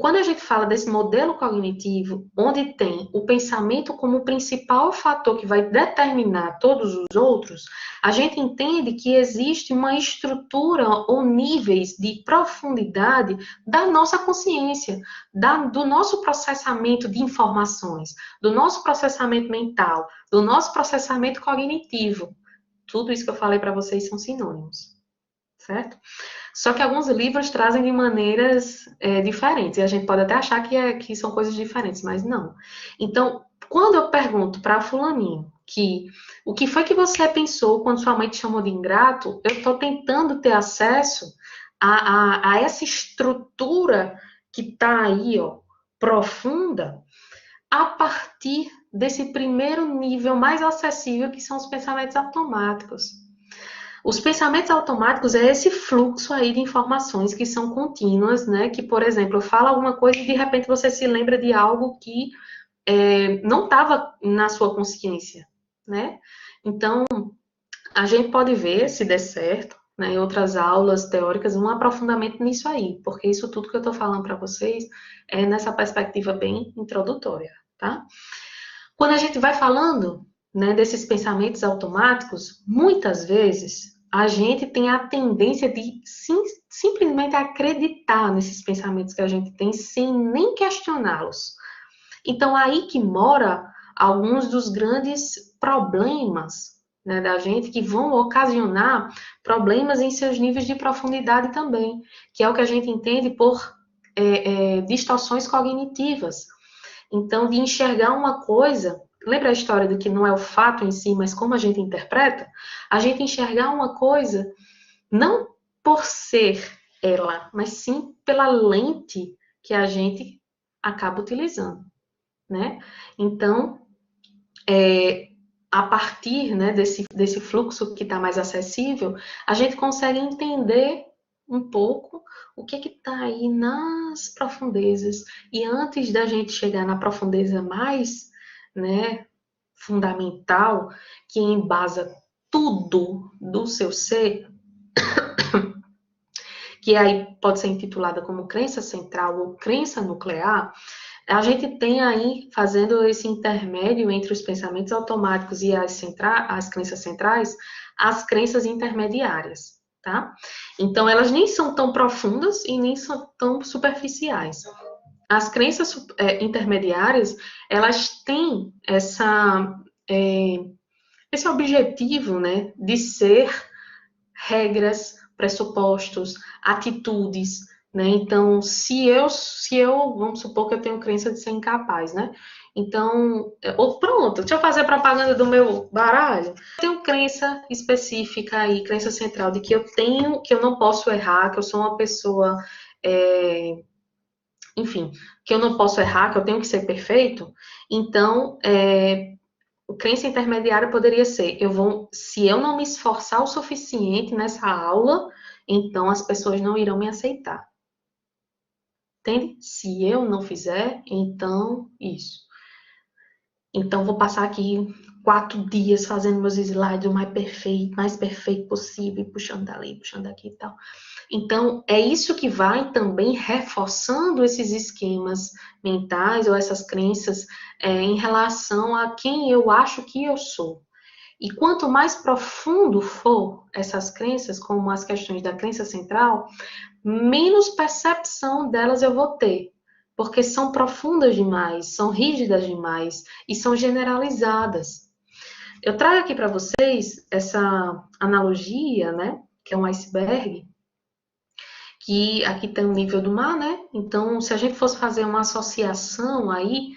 Quando a gente fala desse modelo cognitivo, onde tem o pensamento como o principal fator que vai determinar todos os outros, a gente entende que existe uma estrutura ou níveis de profundidade da nossa consciência, do nosso processamento de informações, do nosso processamento mental, do nosso processamento cognitivo. Tudo isso que eu falei para vocês são sinônimos, certo? Só que alguns livros trazem de maneiras diferentes. E a gente pode até achar que são coisas diferentes, mas não. Então, quando eu pergunto para fulaninho o que foi que você pensou quando sua mãe te chamou de ingrato, eu estou tentando ter acesso a essa estrutura que está aí, ó, profunda, a partir desse primeiro nível mais acessível, que são os pensamentos automáticos. Os pensamentos automáticos é esse fluxo aí de informações que são contínuas, né? Que, por exemplo, eu falo alguma coisa e de repente você se lembra de algo que não estava na sua consciência, né? Então, a gente pode ver, se der certo, né, em outras aulas teóricas, um aprofundamento nisso aí, porque isso tudo que eu estou falando para vocês é nessa perspectiva bem introdutória, tá? Quando a gente vai falando, né, desses pensamentos automáticos, muitas vezes a gente tem a tendência de simplesmente acreditar nesses pensamentos que a gente tem sem nem questioná-los. Então, aí que mora alguns dos grandes problemas, né, da gente, que vão ocasionar problemas em seus níveis de profundidade também, que é o que a gente entende por distorções cognitivas. Então, de enxergar uma coisa, lembra a história do que não é o fato em si, mas como a gente interpreta? A gente enxergar uma coisa não por ser ela, mas sim pela lente que a gente acaba utilizando, né? Então, a partir, né, desse fluxo que está mais acessível, a gente consegue entender um pouco o que está aí nas profundezas. E antes da gente chegar na profundeza mais né, fundamental, que embasa tudo do seu ser, que aí pode ser intitulada como crença central ou crença nuclear, a gente tem aí, fazendo esse intermédio entre os pensamentos automáticos e as crenças centrais, as crenças intermediárias, tá? Então, elas nem são tão profundas e nem são tão superficiais. As crenças intermediárias, elas têm esse objetivo, né, de ser regras, pressupostos, atitudes, né? Então, se eu, vamos supor que eu tenho crença de ser incapaz, né? Então, pronto, deixa eu fazer propaganda do meu baralho. Eu tenho crença específica aí, crença central, de que eu não posso errar, que eu sou uma pessoa, enfim, que eu não posso errar, que eu tenho que ser perfeito. Então, crença intermediária poderia ser, se eu não me esforçar o suficiente nessa aula, então as pessoas não irão me aceitar. Entende? Se eu não fizer, então isso. Então vou passar aqui 4 dias fazendo meus slides o mais perfeito possível, puxando dali, puxando daqui e tal. Então, é isso que vai também reforçando esses esquemas mentais ou essas crenças em relação a quem eu acho que eu sou. E quanto mais profundo for essas crenças, como as questões da crença central, menos percepção delas eu vou ter, porque são profundas demais, são rígidas demais e são generalizadas. Eu trago aqui para vocês essa analogia, né, que é um iceberg, que aqui tem o nível do mar, né? Então, se a gente fosse fazer uma associação aí,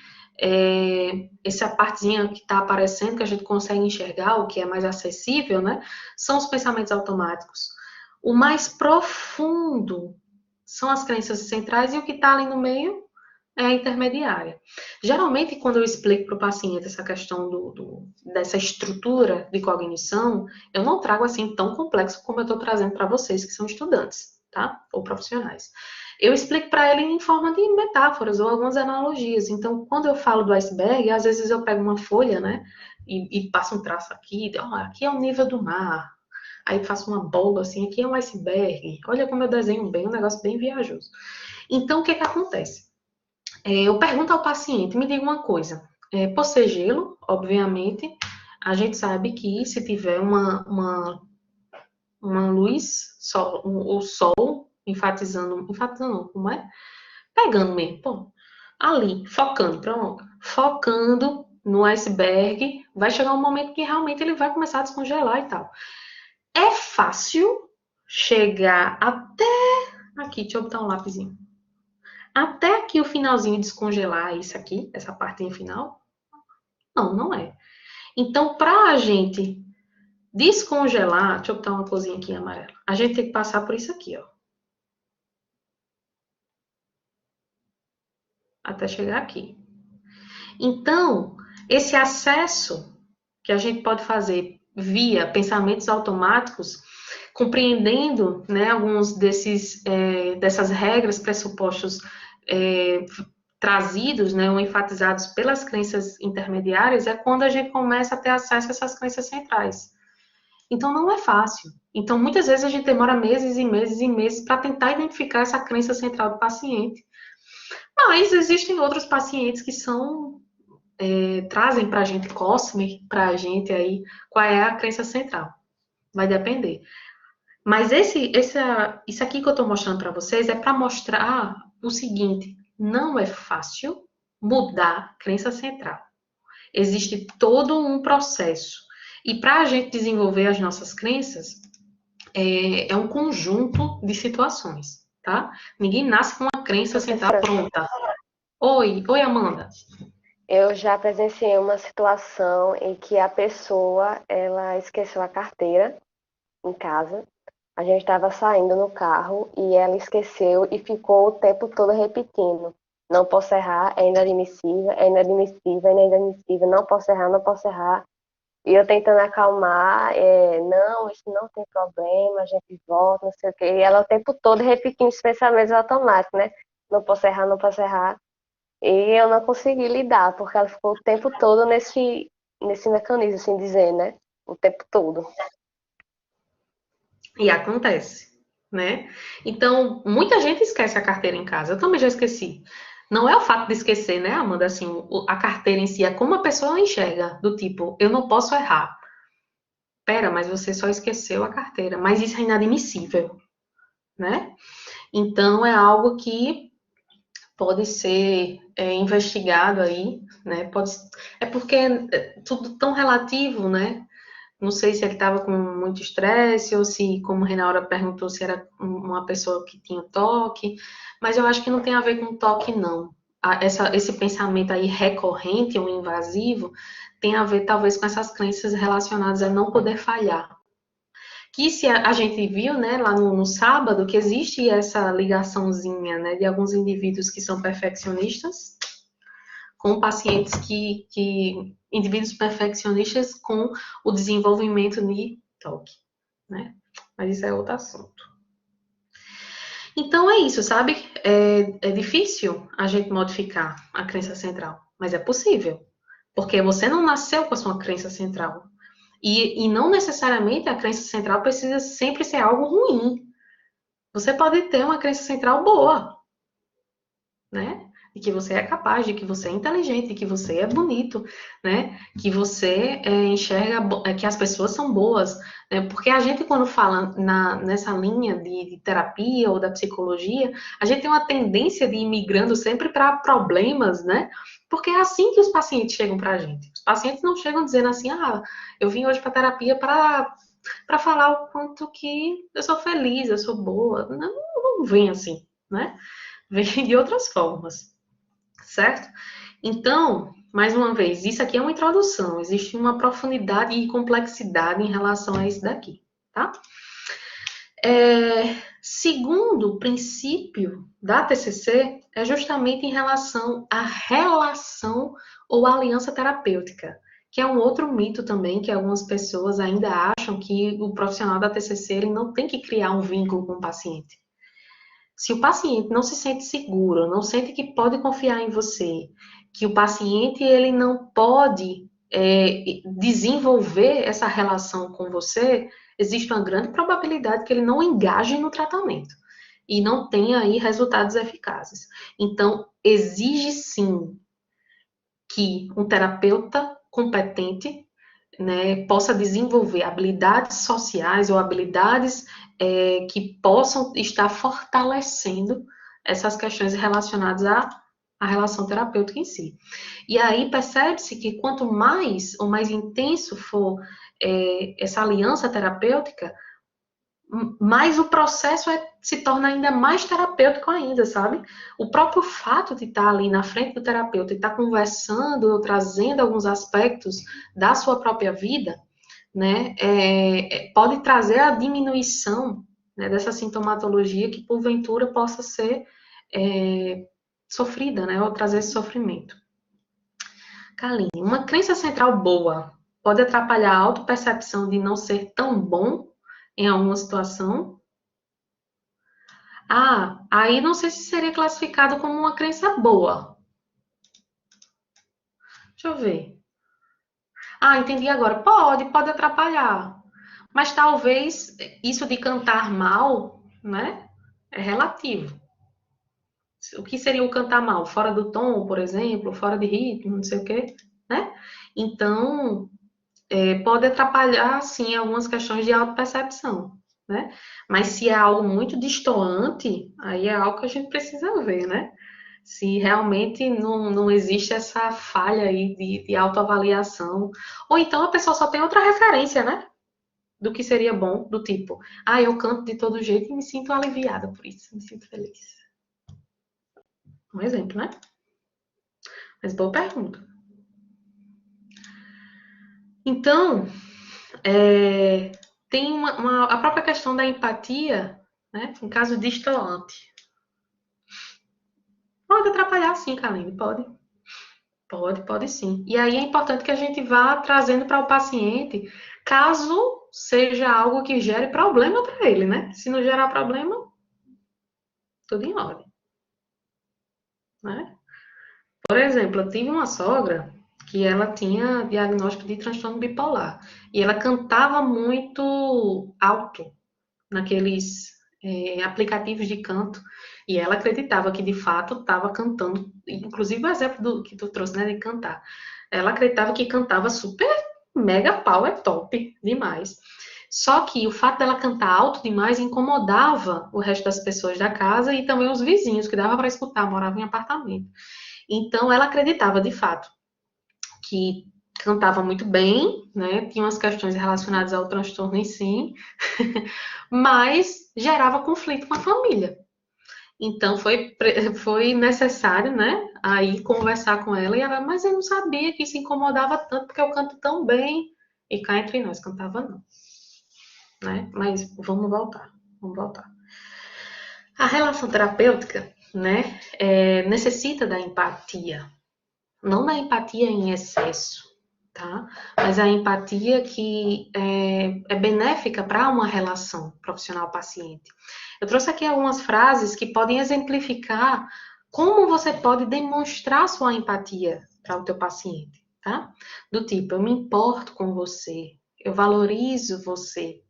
essa partezinha que está aparecendo, que a gente consegue enxergar, o que é mais acessível, né? São os pensamentos automáticos. O mais profundo são as crenças centrais e o que está ali no meio é a intermediária. Geralmente, quando eu explico para o paciente essa questão dessa estrutura de cognição, eu não trago assim tão complexo como eu estou trazendo para vocês que são estudantes, tá? Ou profissionais. Eu explico para ele em forma de metáforas ou algumas analogias. Então, quando eu falo do iceberg, às vezes eu pego uma folha, né? E passo um traço aqui, aqui é o nível do mar. Aí faço uma bola assim, aqui é um iceberg. Olha como eu desenho bem, um negócio bem viajoso. Então, o que acontece? Eu pergunto ao paciente, me diga uma coisa, por ser gelo, obviamente, a gente sabe que se tiver uma luz, o sol, enfatizando não, como é? Pegando mesmo, pô, ali, focando, pronto, focando no iceberg, vai chegar um momento que realmente ele vai começar a descongelar e tal. É fácil chegar até aqui, deixa eu botar um lapisinho. Até aqui o finalzinho descongelar isso aqui, essa partinha final? Não, não é. Então, para a gente descongelar, deixa eu botar uma coisinha aqui em amarelo, a gente tem que passar por isso aqui, ó. Até chegar aqui. Então, esse acesso que a gente pode fazer via pensamentos automáticos, compreendendo, né, alguns dessas regras, pressupostos trazidos, né, ou enfatizados pelas crenças intermediárias, é quando a gente começa a ter acesso a essas crenças centrais. Então, não é fácil. Então, muitas vezes a gente demora meses e meses e meses para tentar identificar essa crença central do paciente. Mas existem outros pacientes que trazem para a gente, cospem para a gente aí qual é a crença central. Vai depender. Mas isso aqui que eu estou mostrando para vocês é para mostrar o seguinte: não é fácil mudar crença central. Existe todo um processo. E para a gente desenvolver as nossas crenças, é um conjunto de situações, tá? Ninguém nasce com uma crença central pronta. Oi, Amanda. Eu já presenciei uma situação em que a pessoa, ela esqueceu a carteira em casa. A gente estava saindo no carro e ela esqueceu e ficou o tempo todo repetindo: não posso errar, é inadmissível, é inadmissível, é inadmissível, não posso errar, não posso errar. E eu tentando acalmar, não, isso não tem problema, a gente volta, não sei o quê. E ela o tempo todo repetindo os pensamentos automáticos, né? Não posso errar, não posso errar. E eu não consegui lidar, porque ela ficou o tempo todo nesse mecanismo, assim dizer, né? O tempo todo. E acontece, né? Então, muita gente esquece a carteira em casa. Eu também já esqueci. Não é o fato de esquecer, né, Amanda? Assim, a carteira em si é como a pessoa enxerga, do tipo, eu não posso errar. Pera, mas você só esqueceu a carteira. Mas isso é inadmissível, né? Então, é algo que pode ser investigado aí, né? É porque é tudo tão relativo, né? Não sei se ele estava com muito estresse ou se, como a Renaura perguntou, se era uma pessoa que tinha toque, mas eu acho que não tem a ver com toque, não. Esse pensamento aí recorrente ou invasivo tem a ver, talvez, com essas crenças relacionadas a não poder falhar. Que se a gente viu, né, lá no sábado, que existe essa ligaçãozinha, né, de alguns indivíduos que são perfeccionistas com pacientes indivíduos perfeccionistas com o desenvolvimento de TOC, né? Mas isso é outro assunto. Então é isso, sabe? É difícil a gente modificar a crença central, mas é possível, porque você não nasceu com a sua crença central. E não necessariamente a crença central precisa sempre ser algo ruim. Você pode ter uma crença central boa, né? De que você é capaz, de que você é inteligente, de que você é bonito, né? Que você enxerga que as pessoas são boas, né? Porque a gente, quando fala nessa linha de terapia ou da psicologia, a gente tem uma tendência de ir migrando sempre para problemas, né? Porque é assim que os pacientes chegam para a gente. Os pacientes não chegam dizendo assim, ah, eu vim hoje para terapia para falar o quanto que eu sou feliz, eu sou boa. Não, não vem assim, né? Vem de outras formas, certo? Então, mais uma vez, isso aqui é uma introdução, existe uma profundidade e complexidade em relação a isso daqui, tá? Segundo princípio da TCC é justamente em relação à relação ou aliança terapêutica, que é um outro mito também que algumas pessoas ainda acham que o profissional da TCC ele não tem que criar um vínculo com o paciente. Se o paciente não se sente seguro, não sente que pode confiar em você, que o paciente ele não pode desenvolver essa relação com você, existe uma grande probabilidade que ele não engaje no tratamento e não tenha aí resultados eficazes. Então, exige sim que um terapeuta competente, né, possa desenvolver habilidades sociais ou habilidades que possam estar fortalecendo essas questões relacionadas à relação terapêutica em si. E aí percebe-se que quanto mais ou mais intenso for essa aliança terapêutica, mais o processo se torna ainda mais terapêutico ainda, sabe? O próprio fato de estar ali na frente do terapeuta e estar conversando ou trazendo alguns aspectos da sua própria vida, né, pode trazer a diminuição, né, dessa sintomatologia que porventura possa ser sofrida, né, ou trazer esse sofrimento. Kaline, uma crença central boa pode atrapalhar a autopercepção de não ser tão bom em alguma situação? Ah, aí não sei se seria classificado como uma crença boa. Deixa eu ver. Ah, entendi agora. Pode atrapalhar. Mas talvez isso de cantar mal, né? É relativo. O que seria o cantar mal? Fora do tom, por exemplo, fora de ritmo, não sei o quê, né? Então, pode atrapalhar, sim, algumas questões de autopercepção, né? Mas se é algo muito destoante, aí é algo que a gente precisa ver, né? Se realmente não existe essa falha aí de autoavaliação. Ou então a pessoa só tem outra referência, né? Do que seria bom, do tipo, ah, eu canto de todo jeito e me sinto aliviada por isso, me sinto feliz. Um exemplo, né? Mas boa pergunta. Então, tem a própria questão da empatia, né? Em caso distoante. Pode atrapalhar sim, Kaline, pode. Pode sim. E aí é importante que a gente vá trazendo para o paciente, caso seja algo que gere problema para ele, né? Se não gerar problema, tudo em ordem, né? Por exemplo, eu tive uma sogra que ela tinha diagnóstico de transtorno bipolar e ela cantava muito alto naqueles aplicativos de canto e ela acreditava que de fato estava cantando, inclusive o exemplo que tu trouxe, né, de cantar. Ela acreditava que cantava super mega power top demais. Só que o fato dela cantar alto demais incomodava o resto das pessoas da casa e também os vizinhos, que dava para escutar, moravam em apartamento. Então, ela acreditava, de fato, que cantava muito bem, né? Tinha umas questões relacionadas ao transtorno em si, mas gerava conflito com a família. Então, foi necessário, né? Aí conversar com ela e ela, mas eu não sabia que isso incomodava tanto, porque eu canto tão bem. E cá entre nós, cantava não, né? Mas vamos voltar. A relação terapêutica, né, necessita da empatia, não da empatia em excesso, tá? Mas a empatia que é benéfica para uma relação profissional-paciente. Eu trouxe aqui algumas frases que podem exemplificar como você pode demonstrar sua empatia para o teu paciente, tá? Do tipo, eu me importo com você, eu valorizo você,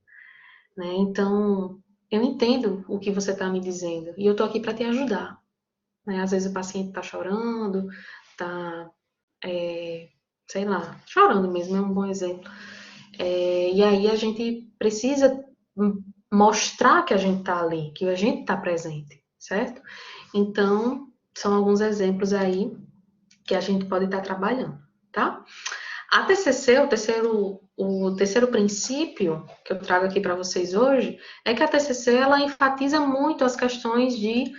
né? Então, eu entendo o que você está me dizendo e eu estou aqui para te ajudar, né? Às vezes o paciente está chorando, está sei lá, chorando mesmo, é um bom exemplo. E aí a gente precisa mostrar que a gente está ali, que a gente está presente, certo? Então, são alguns exemplos aí que a gente pode estar trabalhando, tá? A TCC, o terceiro princípio que eu trago aqui para vocês hoje, é que a TCC, ela enfatiza muito as questões de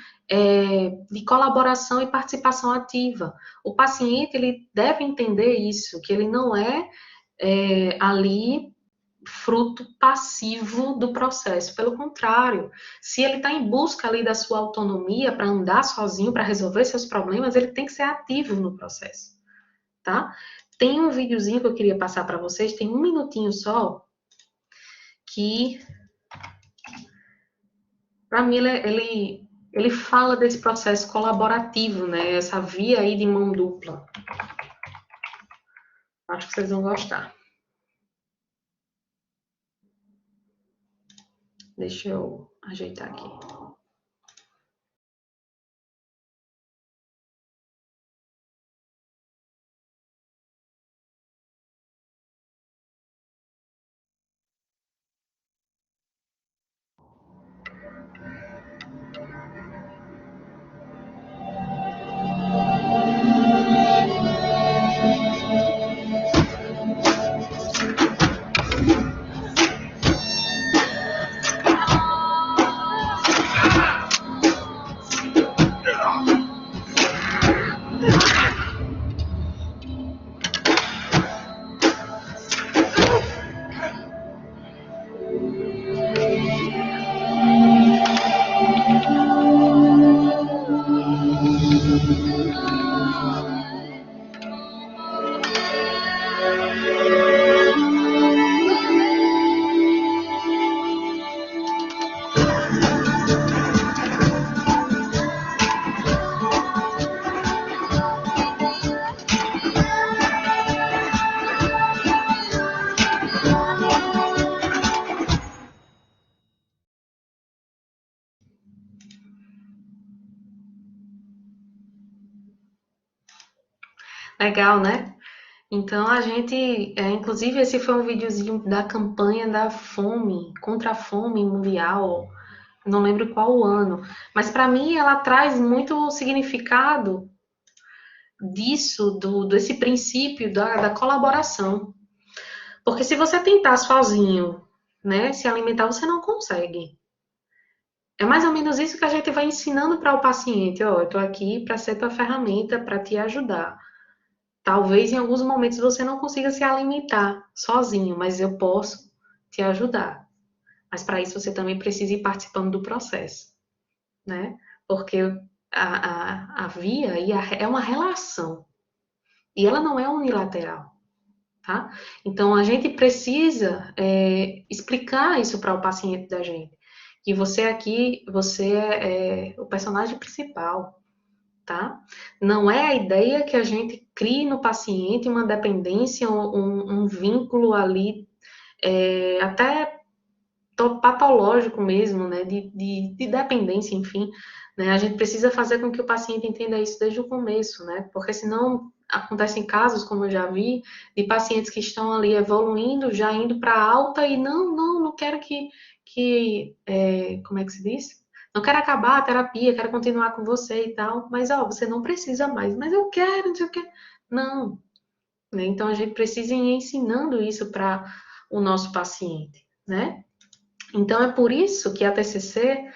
colaboração e participação ativa. O paciente, ele deve entender isso, que ele não é ali fruto passivo do processo. Pelo contrário, se ele está em busca ali da sua autonomia para andar sozinho, para resolver seus problemas, ele tem que ser ativo no processo, tá? Tem um videozinho que eu queria passar para vocês, tem 1 minutinho só, que para mim ele fala desse processo colaborativo, né? Essa via aí de mão dupla. Acho que vocês vão gostar. Deixa eu ajeitar aqui. Legal, né? Então a gente, inclusive esse foi um videozinho da campanha da fome, contra a fome mundial, não lembro qual o ano, mas para mim ela traz muito significado disso, desse princípio da colaboração. Porque se você tentar sozinho, né, se alimentar, você não consegue. É mais ou menos isso que a gente vai ensinando para o paciente. Ó, eu estou aqui para ser tua ferramenta, para te ajudar. Talvez em alguns momentos você não consiga se alimentar sozinho, mas eu posso te ajudar. Mas para isso você também precisa ir participando do processo, né? Porque a via é uma relação e ela não é unilateral, tá? Então a gente precisa explicar isso para o paciente da gente. Que você aqui, você é o personagem principal, tá? Não é a ideia que a gente crie no paciente uma dependência, um vínculo ali, até patológico mesmo, né? De dependência, enfim. Né? A gente precisa fazer com que o paciente entenda isso desde o começo, né? Porque senão acontecem casos, como eu já vi, de pacientes que estão ali evoluindo, já indo para alta e não quero como é que se diz? Não quero acabar a terapia, quero continuar com você e tal, mas ó, você não precisa mais, mas eu quero, não sei o quê. Não, né? Então a gente precisa ir ensinando isso para o nosso paciente, né? Então é por isso que a TCC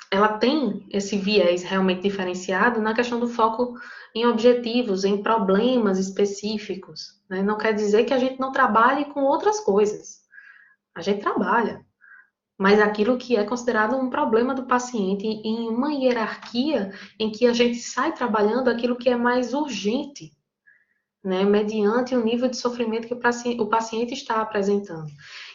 ela tem esse viés realmente diferenciado na questão do foco em objetivos, em problemas específicos, né? Não quer dizer que a gente não trabalhe com outras coisas. A gente trabalha, mas aquilo que é considerado um problema do paciente em uma hierarquia em que a gente sai trabalhando aquilo que é mais urgente, né, mediante o nível de sofrimento que o paciente está apresentando.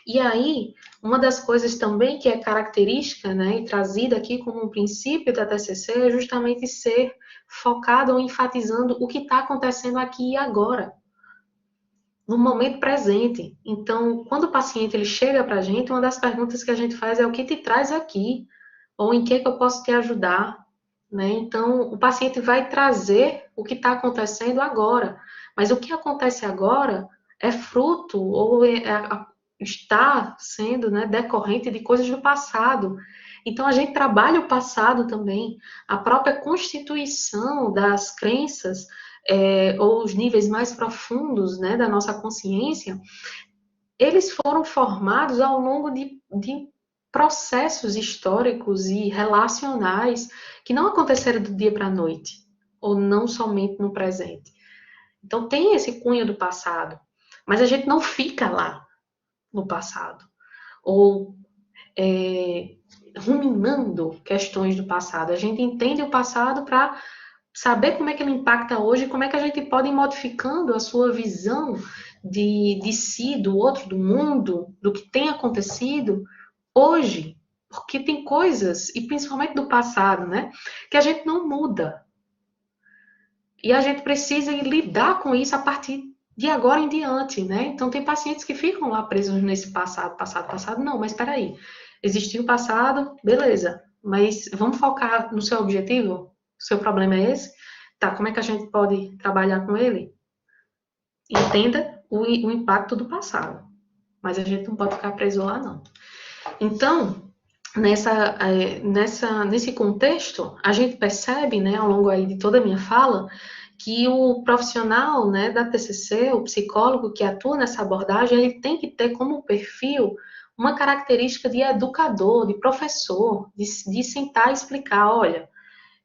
E aí, uma das coisas também que é característica, né, e trazida aqui como um princípio da TCC é justamente ser focado ou enfatizando o que está acontecendo aqui e agora, no momento presente. Então, quando o paciente ele chega para a gente, uma das perguntas que a gente faz é o que te traz aqui, ou em que eu posso te ajudar, né? Então, o paciente vai trazer o que está acontecendo agora, mas o que acontece agora é fruto ou está sendo, né, decorrente de coisas do passado. Então, a gente trabalha o passado também, a própria constituição das crenças, ou os níveis mais profundos, né, da nossa consciência, eles foram formados ao longo de processos históricos e relacionais que não aconteceram do dia para a noite, ou não somente no presente. Então tem esse cunho do passado, mas a gente não fica lá no passado, ou ruminando questões do passado. A gente entende o passado para saber como é que ele impacta hoje, como é que a gente pode ir modificando a sua visão de si, do outro, do mundo, do que tem acontecido hoje, porque tem coisas, e principalmente do passado, né, que a gente não muda. E a gente precisa lidar com isso a partir de agora em diante, né? Então tem pacientes que ficam lá presos nesse passado. Não, mas espera aí. Existiu o passado, beleza. Mas vamos focar no seu objetivo? O seu problema é esse? Tá, como é que a gente pode trabalhar com ele? Entenda o impacto do passado. Mas a gente não pode ficar preso lá, não. Então, nesse contexto, a gente percebe, né, ao longo aí de toda a minha fala, que o profissional, né, da TCC, o psicólogo que atua nessa abordagem, ele tem que ter como perfil uma característica de educador, de professor, de sentar e explicar, olha,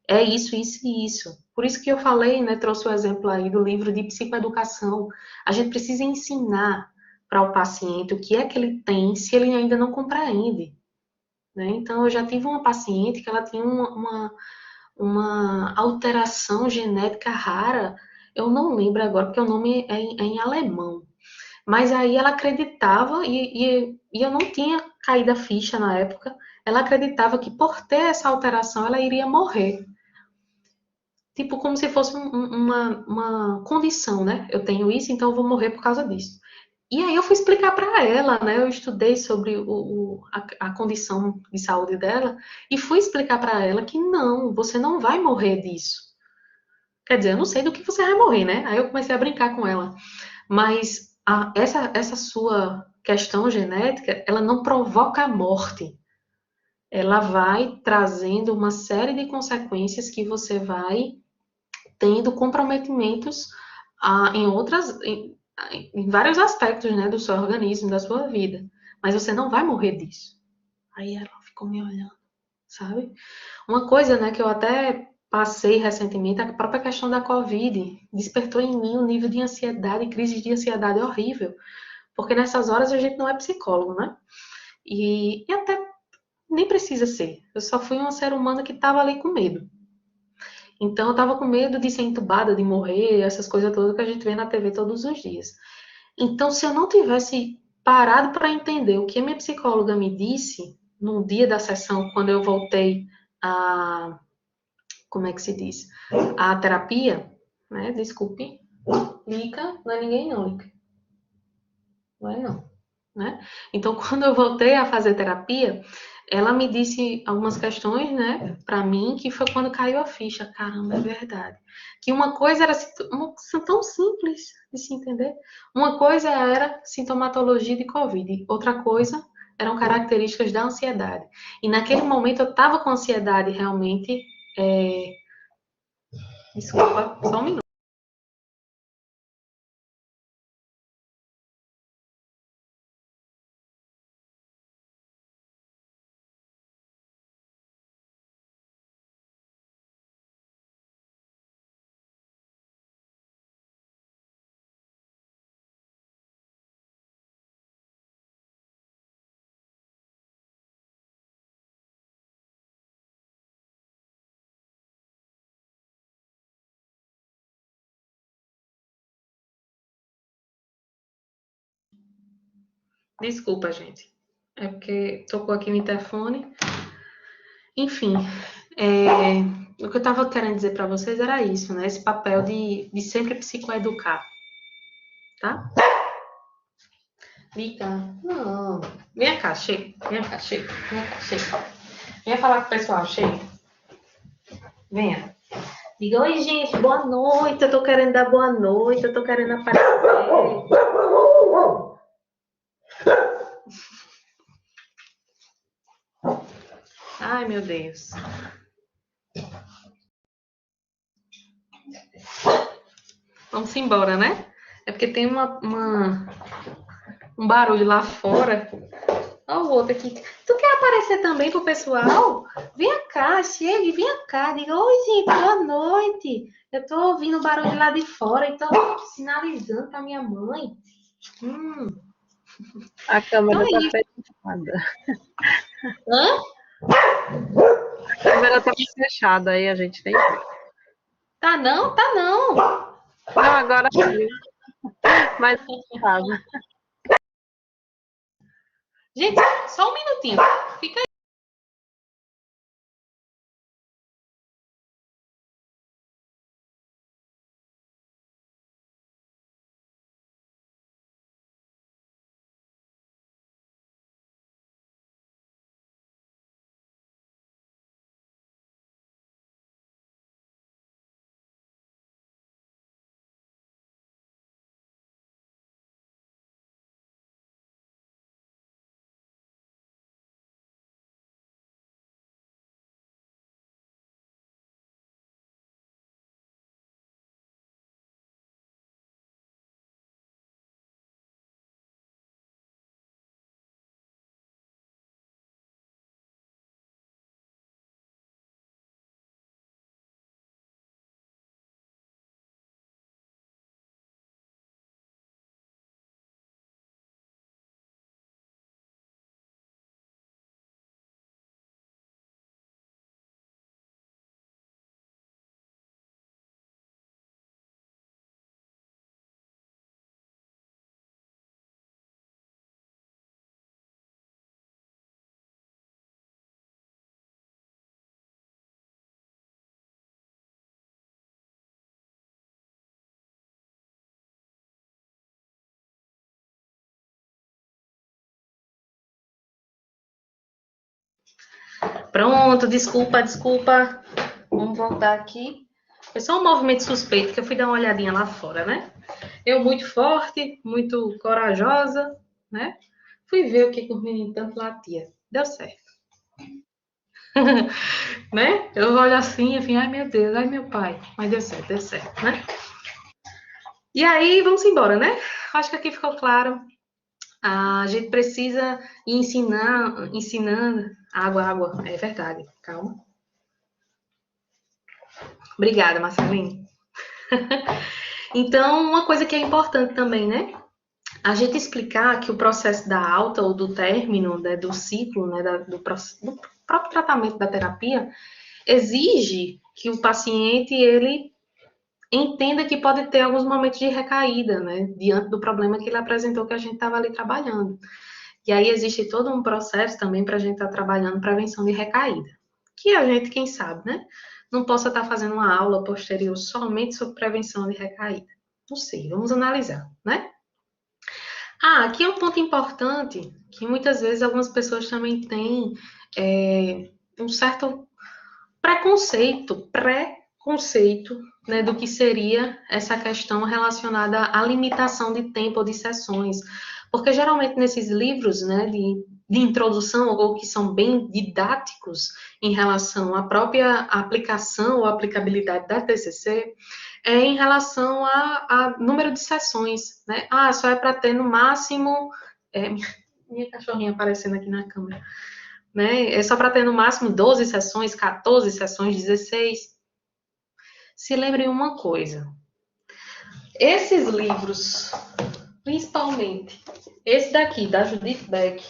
é isso, isso e isso. Por isso que eu falei, né, trouxe o exemplo aí do livro de psicoeducação. A gente precisa ensinar para o paciente o que é que ele tem, se ele ainda não compreende. Né? Então, eu já tive uma paciente que ela tinha uma alteração genética rara, eu não lembro agora, porque o nome é em alemão. Mas aí ela acreditava, e eu não tinha caído a ficha na época, ela acreditava que por ter essa alteração ela iria morrer. Tipo, como se fosse uma condição, né? Eu tenho isso, então eu vou morrer por causa disso. E aí eu fui explicar para ela, né? Eu estudei sobre a condição de saúde dela e fui explicar para ela que não, você não vai morrer disso. Quer dizer, eu não sei do que você vai morrer, né? Aí eu comecei a brincar com ela. Mas essa sua questão genética, ela não provoca a morte. Ela vai trazendo uma série de consequências que você vai tendo comprometimentos em vários aspectos, né, do seu organismo, da sua vida. Mas você não vai morrer disso. Aí ela ficou me olhando, sabe? Uma coisa, né, que eu até passei recentemente, a própria questão da Covid, despertou em mim um nível de ansiedade, crise de ansiedade horrível. Porque nessas horas a gente não é psicólogo, né? E até nem precisa ser. Eu só fui um ser humano que estava ali com medo. Então, eu estava com medo de ser entubada, de morrer, essas coisas todas que a gente vê na TV todos os dias. Então, se eu não tivesse parado para entender o que a minha psicóloga me disse no dia da sessão, quando eu voltei a como é que se diz? A terapia, né? Desculpe. Lica, não é ninguém não, Lica. Não é não, né? Então, quando eu voltei a fazer terapia, ela me disse algumas questões, né, pra mim, que foi quando caiu a ficha. Caramba, é verdade. Que uma coisa era tão simples de se entender. Uma coisa era sintomatologia de Covid, outra coisa eram características da ansiedade. E naquele momento eu tava com ansiedade realmente. Desculpa, só um minuto. Desculpa, gente. É porque tocou aqui o interfone. Enfim, o que eu estava querendo dizer para vocês era isso, né? Esse papel de sempre psicoeducar, tá? Lica, não. Vem cá, chega. Vem cá, chega. Vem cá, chega. Venha falar com o pessoal, chega. Venha. Diga, oi, gente, boa noite. Eu tô querendo dar boa noite. Eu tô querendo aparecer. Ai, meu Deus. Vamos embora, né? É porque tem um barulho lá fora. Olha o outro aqui. Tu quer aparecer também pro pessoal? Vem cá, chegue, vem cá. Diga, oi, gente, boa noite. Eu tô ouvindo o barulho lá de fora e tô sinalizando pra minha mãe. A câmera Então tá é isso. fechada. Hã? A câmera tá fechada aí, a gente nem vê. Tá não? Tá não. Não, agora sim. Mas fechada. Gente, só um minutinho. Fica aí. Pronto, desculpa. Vamos voltar aqui. Foi só um movimento suspeito que eu fui dar uma olhadinha lá fora, né? Eu muito forte, muito corajosa, né? Fui ver o que os meninos tanto latia. Deu certo. Né? Eu olho assim, ai meu Deus, ai meu pai. Mas deu certo, né? E aí, vamos embora, né? Acho que aqui ficou claro. A gente precisa ir ensinando. Água, é verdade. Calma. Obrigada, Marcelinho. Então, uma coisa que é importante também, né? A gente explicar que o processo da alta ou do término, né, do ciclo, né, do próprio tratamento da terapia, exige que o paciente, ele entenda que pode ter alguns momentos de recaída, né, diante do problema que ele apresentou que a gente estava ali trabalhando. E aí existe todo um processo também para a gente estar trabalhando prevenção de recaída. Que a gente, quem sabe, né, não possa estar fazendo uma aula posterior somente sobre prevenção de recaída. Não sei, vamos analisar, né? Aqui é um ponto importante, que muitas vezes algumas pessoas também têm um certo preconceito, né, do que seria essa questão relacionada à limitação de tempo ou de sessões. Porque geralmente nesses livros, né, de introdução, ou que são bem didáticos em relação à própria aplicação ou aplicabilidade da TCC, em relação a número de sessões, né? Só é para ter no máximo... minha cachorrinha aparecendo aqui na câmera. Né? É só para ter no máximo 12 sessões, 14 sessões, 16. Se lembrem uma coisa. Esses livros, principalmente, esse daqui, da Judith Beck,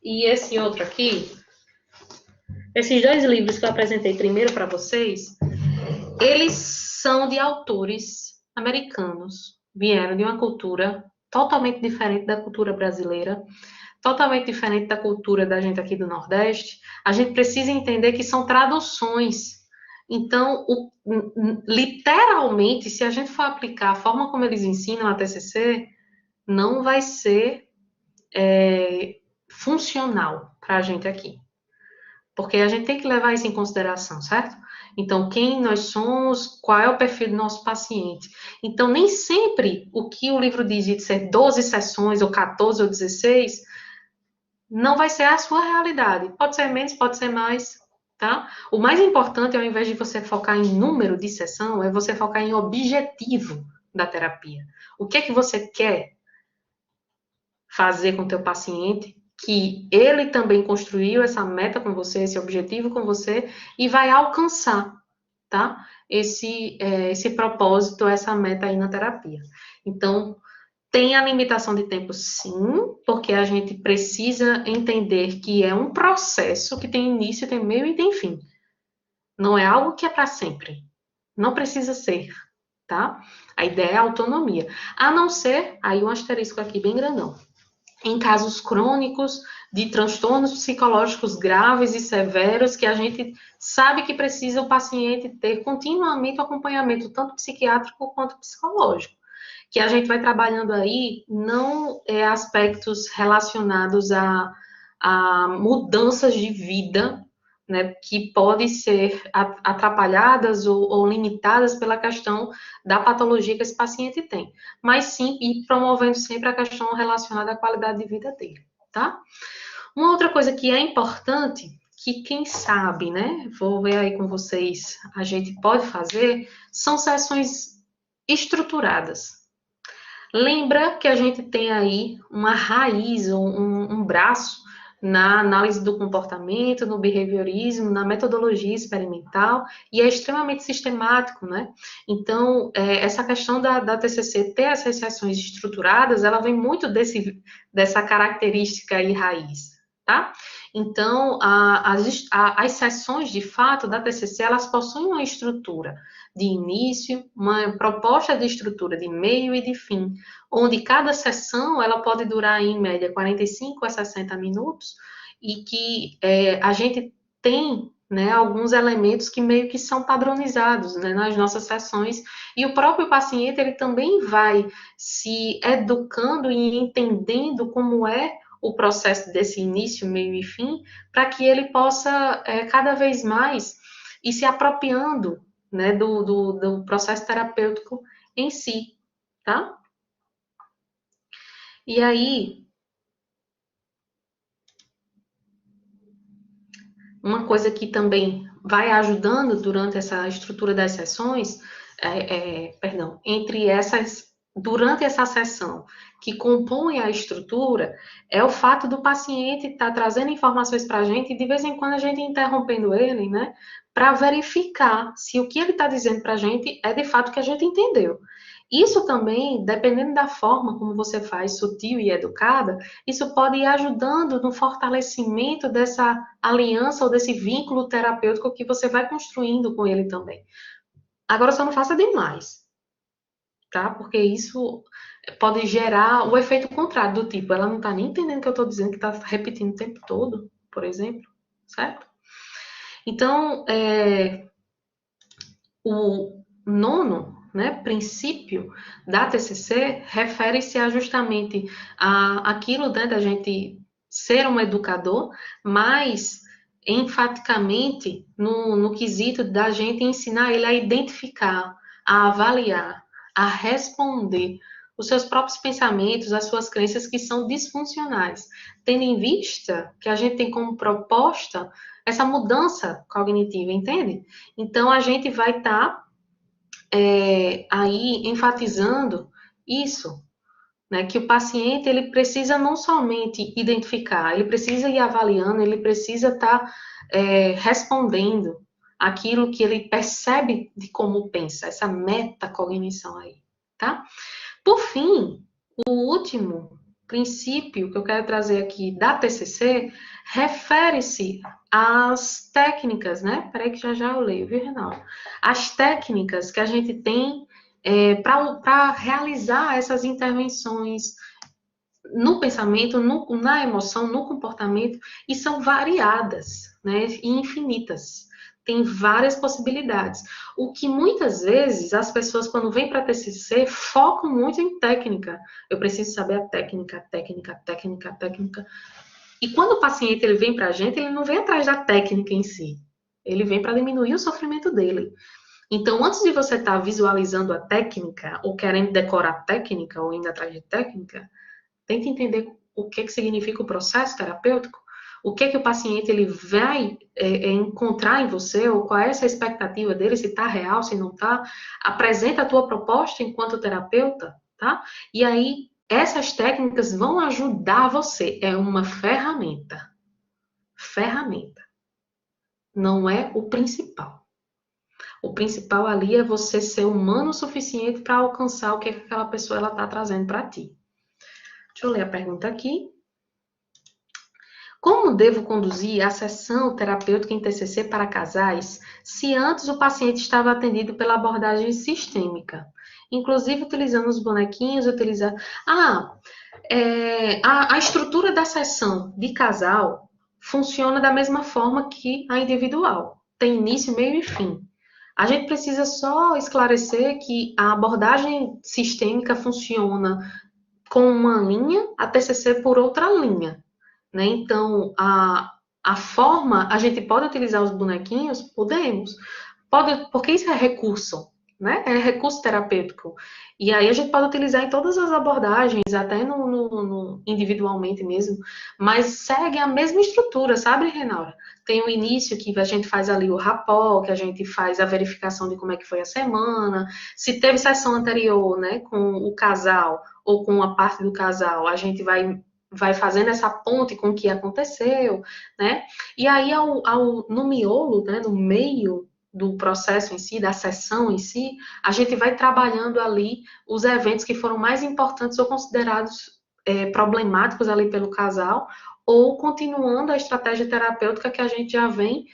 e esse outro aqui, esses dois livros que eu apresentei primeiro para vocês, eles são de autores americanos, vieram de uma cultura totalmente diferente da cultura brasileira, totalmente diferente da cultura da gente aqui do Nordeste. A gente precisa entender que são traduções. Então, literalmente, se a gente for aplicar a forma como eles ensinam a TCC, não vai ser funcional para a gente aqui. Porque a gente tem que levar isso em consideração, certo? Então, quem nós somos, qual é o perfil do nosso paciente. Então, nem sempre o que o livro diz de ser 12 sessões, ou 14, ou 16, não vai ser a sua realidade. Pode ser menos, pode ser mais, tá? O mais importante, ao invés de você focar em número de sessão, é você focar em objetivo da terapia. O que é que você quer fazer com o teu paciente, que ele também construiu essa meta com você, esse objetivo com você, e vai alcançar, tá? Esse propósito, essa meta aí na terapia. Então, tem a limitação de tempo, sim, porque a gente precisa entender que é um processo que tem início, tem meio e tem fim. Não é algo que é para sempre. Não precisa ser, tá? A ideia é a autonomia. A não ser, aí um asterisco aqui bem grandão, em casos crônicos de transtornos psicológicos graves e severos, que a gente sabe que precisa o paciente ter continuamente acompanhamento, tanto psiquiátrico quanto psicológico. Que a gente vai trabalhando aí não aspectos relacionados a mudanças de vida, né, que podem ser atrapalhadas ou limitadas pela questão da patologia que esse paciente tem, mas sim ir promovendo sempre a questão relacionada à qualidade de vida dele, tá? Uma outra coisa que é importante, que quem sabe, né, vou ver aí com vocês, a gente pode fazer, são sessões estruturadas. Lembra que a gente tem aí uma raiz, um braço na análise do comportamento, no behaviorismo, na metodologia experimental, e é extremamente sistemático, né? Então, essa questão da TCC ter essas sessões estruturadas, ela vem muito dessa característica aí raiz, tá? Então, as sessões, de fato, da TCC, elas possuem uma estrutura de início, uma proposta de estrutura de meio e de fim, onde cada sessão ela pode durar, em média, 45 a 60 minutos, e que a gente tem, né, alguns elementos que meio que são padronizados, né, nas nossas sessões, e o próprio paciente ele também vai se educando e entendendo como é o processo desse início, meio e fim, para que ele possa cada vez mais ir se apropriando, né, do processo terapêutico em si, tá? E aí, uma coisa que também vai ajudando durante essa estrutura das sessões, durante essa sessão que compõe a estrutura, é o fato do paciente estar trazendo informações para a gente e de vez em quando a gente interrompendo ele, né, para verificar se o que ele está dizendo para a gente é de fato o que a gente entendeu. Isso também, dependendo da forma como você faz, sutil e educada, isso pode ir ajudando no fortalecimento dessa aliança ou desse vínculo terapêutico que você vai construindo com ele também. Agora, só não faça demais, tá? Porque isso pode gerar o efeito contrário, do tipo, ela não tá nem entendendo o que eu tô dizendo, que tá repetindo o tempo todo, por exemplo, certo? Então, o nono, né, princípio da TCC refere-se a justamente aquilo, né, da gente ser um educador, mas enfaticamente no quesito da gente ensinar ele a identificar, a avaliar, a responder os seus próprios pensamentos, as suas crenças que são disfuncionais, tendo em vista que a gente tem como proposta essa mudança cognitiva, entende? Então, a gente vai estar aí enfatizando isso, né, que o paciente ele precisa não somente identificar, ele precisa ir avaliando, ele precisa estar respondendo aquilo que ele percebe de como pensa, essa metacognição aí, tá? Por fim, o último princípio que eu quero trazer aqui da TCC refere-se às técnicas, né? Peraí que já eu leio, viu, Renaldo? As técnicas que a gente tem para realizar essas intervenções no pensamento, na emoção, no comportamento, e são variadas, né? E infinitas. Tem várias possibilidades. O que muitas vezes as pessoas, quando vêm para a TCC, focam muito em técnica. Eu preciso saber a técnica, técnica, técnica, técnica. E quando o paciente ele vem para a gente, ele não vem atrás da técnica em si. Ele vem para diminuir o sofrimento dele. Então, antes de você estar visualizando a técnica, ou querendo decorar a técnica, ou indo atrás de técnica, tente entender o que significa o processo terapêutico, o que o paciente ele vai encontrar em você, ou qual é essa expectativa dele, se está real, se não está. Apresenta a tua proposta enquanto terapeuta, tá? E aí, essas técnicas vão ajudar você. É uma ferramenta. Ferramenta. Não é o principal. O principal ali é você ser humano o suficiente para alcançar o que aquela pessoa está trazendo para ti. Deixa eu ler a pergunta aqui. Como devo conduzir a sessão terapêutica em TCC para casais se antes o paciente estava atendido pela abordagem sistêmica? Inclusive utilizando os bonequinhos, a estrutura da sessão de casal funciona da mesma forma que a individual. Tem início, meio e fim. A gente precisa só esclarecer que a abordagem sistêmica funciona com uma linha, a TCC por outra linha. Né? Então, a forma, a gente pode utilizar os bonequinhos? Podemos. Porque isso é recurso, né? É recurso terapêutico. E aí a gente pode utilizar em todas as abordagens, até no individualmente mesmo, mas segue a mesma estrutura, sabe, Renaura? Tem o início que a gente faz ali o rapport, que a gente faz a verificação de como é que foi a semana, se teve sessão anterior, né, com o casal ou com a parte do casal, a gente vai fazendo essa ponte com o que aconteceu, né? E aí, no miolo, né, no meio do processo em si, da sessão em si, a gente vai trabalhando ali os eventos que foram mais importantes ou considerados problemáticos ali pelo casal, ou continuando a estratégia terapêutica que a gente já vem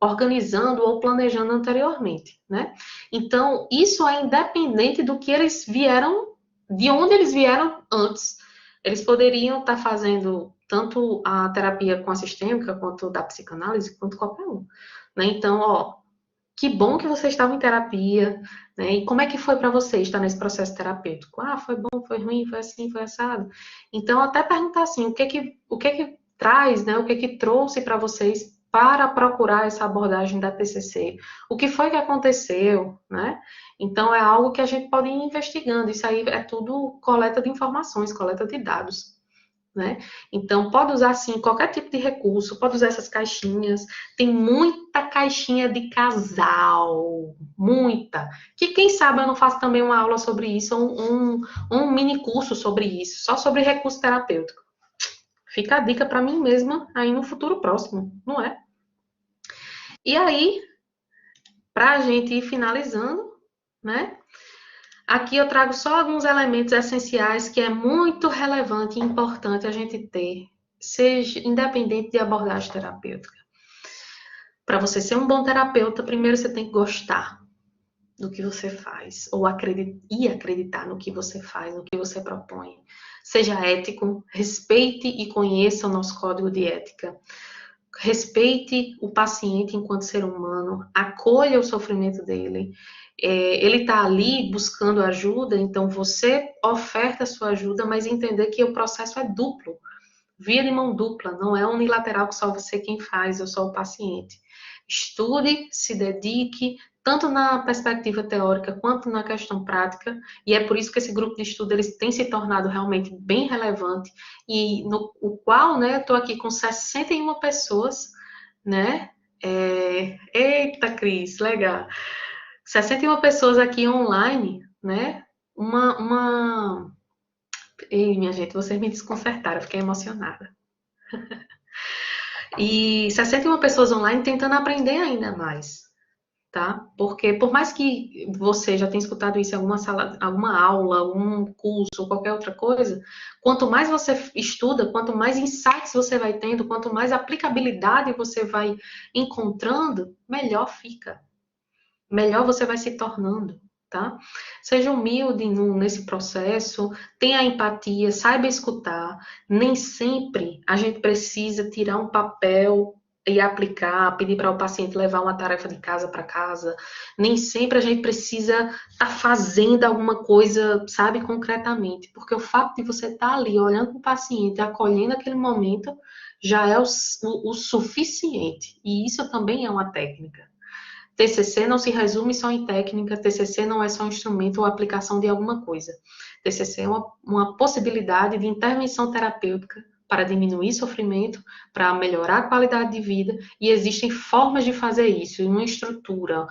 organizando ou planejando anteriormente, né? Então, isso é independente do que eles vieram, de onde eles vieram antes. Eles poderiam estar fazendo tanto a terapia com a sistêmica, quanto da psicanálise, quanto qualquer um. Né? Então, que bom que você estava em terapia, né? E como é que foi para você estar nesse processo terapêutico? Ah, foi bom, foi ruim, foi assim, foi assado. Então, até perguntar assim, o que que traz, né? O que que trouxe para vocês para procurar essa abordagem da TCC? O que foi que aconteceu, né? Então, é algo que a gente pode ir investigando. Isso aí é tudo coleta de informações, coleta de dados. Né? Então, pode usar, sim, qualquer tipo de recurso, pode usar essas caixinhas. Tem muita caixinha de casal, muita. Que, quem sabe, eu não faço também uma aula sobre isso, um mini curso sobre isso, só sobre recurso terapêutico. Fica a dica para mim mesma aí no futuro próximo, não é? E aí, para a gente ir finalizando, né? Aqui eu trago só alguns elementos essenciais que é muito relevante e importante a gente ter, seja independente de abordagem terapêutica. Para você ser um bom terapeuta, primeiro você tem que gostar do que você faz, ou acreditar no que você faz, no que você propõe. Seja ético, respeite e conheça o nosso código de ética. respeite o paciente enquanto ser humano, acolha o sofrimento dele. Ele está ali buscando ajuda, então você oferta a sua ajuda, mas entender que o processo é duplo, via de mão dupla, não é unilateral que só você quem faz, ou só o paciente. Estude, se dedique, tanto na perspectiva teórica quanto na questão prática, e é por isso que esse grupo de estudo eles tem se tornado realmente bem relevante, e no o qual, né, eu estou aqui com 61 pessoas, né? Eita, Cris, legal. 61 pessoas aqui online, né? Ei, minha gente, vocês me desconcertaram, eu fiquei emocionada. E 61 pessoas online tentando aprender ainda mais, tá? Porque por mais que você já tenha escutado isso em alguma sala, alguma aula, um curso ou qualquer outra coisa, quanto mais você estuda, quanto mais insights você vai tendo, quanto mais aplicabilidade você vai encontrando, melhor fica. Melhor você vai se tornando, tá? Seja humilde nesse processo, tenha empatia, saiba escutar. Nem sempre a gente precisa tirar um papel e aplicar, pedir para o paciente levar uma tarefa de casa para casa. Nem sempre a gente precisa estar fazendo alguma coisa, sabe, concretamente. Porque o fato de você estar ali olhando para o paciente, acolhendo aquele momento, já é o suficiente. E isso também é uma técnica. TCC não se resume só em técnica, TCC não é só um instrumento ou aplicação de alguma coisa. TCC é uma possibilidade de intervenção terapêutica para diminuir sofrimento, para melhorar a qualidade de vida, e existem formas de fazer isso, uma estrutura,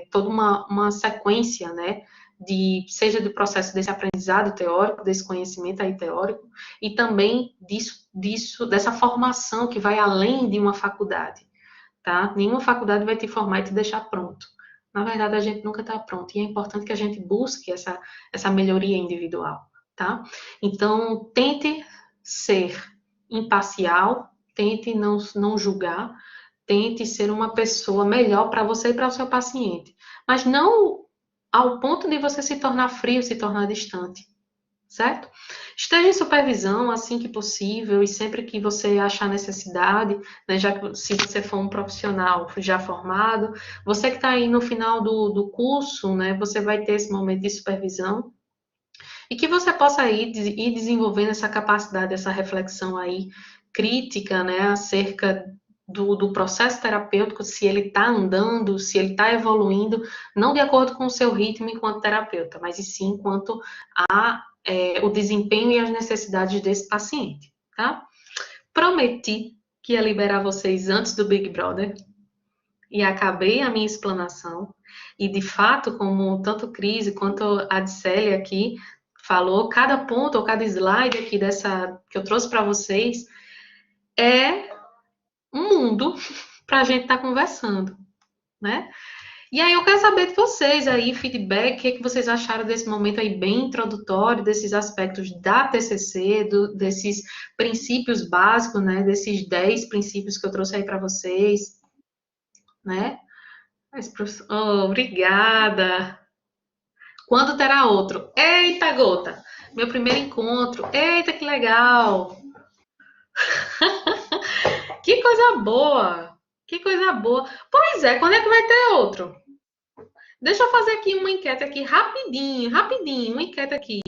toda uma sequência, né, seja do processo desse aprendizado teórico, desse conhecimento aí teórico, e também dessa formação que vai além de uma faculdade. Tá? Nenhuma faculdade vai te formar e te deixar pronto. Na verdade, a gente nunca está pronto. E é importante que a gente busque essa melhoria individual, tá? Então, tente ser imparcial, tente não julgar, tente ser uma pessoa melhor para você e para o seu paciente. Mas não ao ponto de você se tornar frio, se tornar distante, certo? Esteja em supervisão assim que possível e sempre que você achar necessidade, né, já que se você for um profissional já formado, você que está aí no final do curso, né, você vai ter esse momento de supervisão e que você possa ir desenvolvendo essa capacidade, essa reflexão aí crítica, né, acerca do processo terapêutico, se ele está andando, se ele está evoluindo, não de acordo com o seu ritmo enquanto terapeuta, mas e sim enquanto o desempenho e as necessidades desse paciente, tá? Prometi que ia liberar vocês antes do Big Brother e acabei a minha explanação. E, de fato, como tanto Cris quanto a Adcélia aqui falou, cada ponto ou cada slide aqui que eu trouxe para vocês é um mundo para a gente estar conversando, né? E aí eu quero saber de vocês aí, feedback, o que vocês acharam desse momento aí bem introdutório, desses aspectos da TCC, desses princípios básicos, né, desses 10 princípios que eu trouxe aí para vocês, né? Oh, obrigada! Quando terá outro? Eita, gota! Meu primeiro encontro. Eita, que legal! Que coisa boa! Que coisa boa! Pois é, quando é que vai ter outro? Deixa eu fazer aqui uma enquete aqui, rapidinho, uma enquete aqui.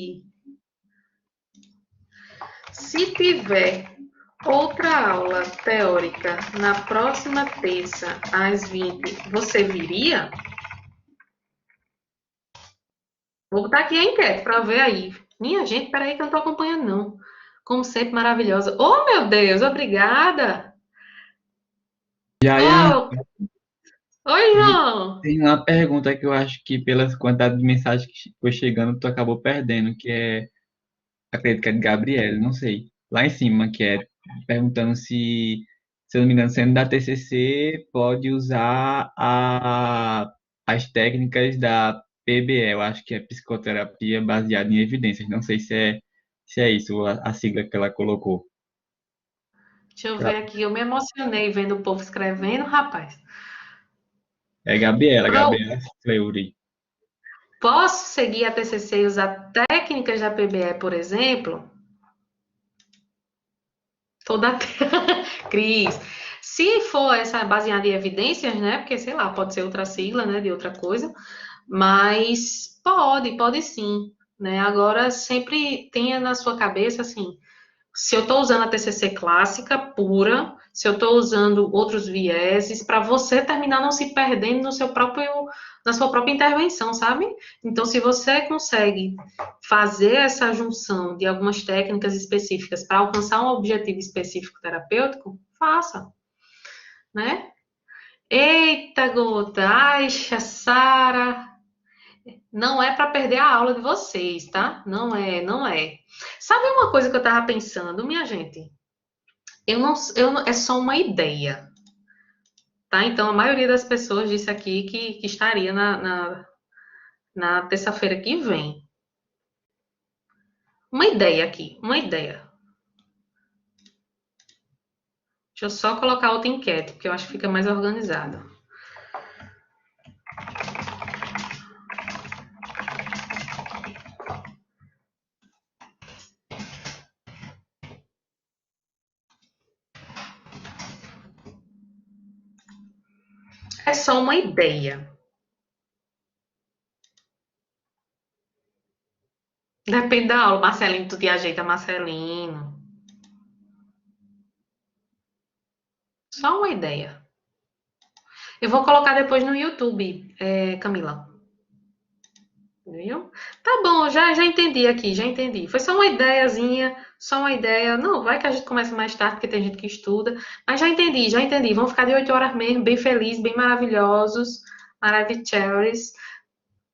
Se tiver outra aula teórica na próxima terça, às 20, você viria? Vou botar aqui a enquete para ver aí. Minha gente, peraí que eu não estou acompanhando, não. Como sempre, maravilhosa. Oh, meu Deus, obrigada. Jaiane, Oh, oi, João. tem uma pergunta que eu acho que pelas quantidades de mensagens que foi chegando, tu acabou perdendo, que é, acredito que é de Gabriela, não sei. Lá em cima, que é perguntando se eu não me engano, sendo da TCC, pode usar as técnicas da PBE, eu acho que é psicoterapia baseada em evidências. Não sei se é isso a sigla que ela colocou. Deixa eu ver aqui. Eu me emocionei vendo o povo escrevendo, rapaz. É Gabriela, Pro, Gabriela Fleury. posso seguir a TCC e usar técnicas da PBE, por exemplo? Toda Cris, se for essa baseada em evidências, né? Porque, sei lá, pode ser outra sigla, né? De outra coisa, mas pode sim, né? Agora, sempre tenha na sua cabeça, assim, se eu estou usando a TCC clássica pura, se eu estou usando outros vieses, para você terminar não se perdendo no seu próprio, na sua própria intervenção, sabe? Então, se você consegue fazer essa junção de algumas técnicas específicas para alcançar um objetivo específico terapêutico, faça, né? Eita, gota, Aixa, Sara, não é para perder a aula de vocês, tá? Não é, não é. Sabe uma coisa que eu tava pensando, minha gente? É só uma ideia, tá? Então, a maioria das pessoas disse aqui que estaria na terça-feira que vem. Uma ideia aqui, uma ideia. Deixa eu só colocar outra enquete, porque eu acho que fica mais organizado. É só uma ideia. Depende da aula. Marcelino, tu te ajeita, Marcelino. Só uma ideia. Eu vou colocar depois no YouTube, Camila. Viu? Tá bom, já entendi aqui, já entendi. Foi só uma ideiazinha, só uma ideia. Não, vai que a gente começa mais tarde, porque tem gente que estuda. Mas já entendi, já entendi. Vamos ficar de 8 horas mesmo, bem felizes, bem maravilhosos, maravilhosos,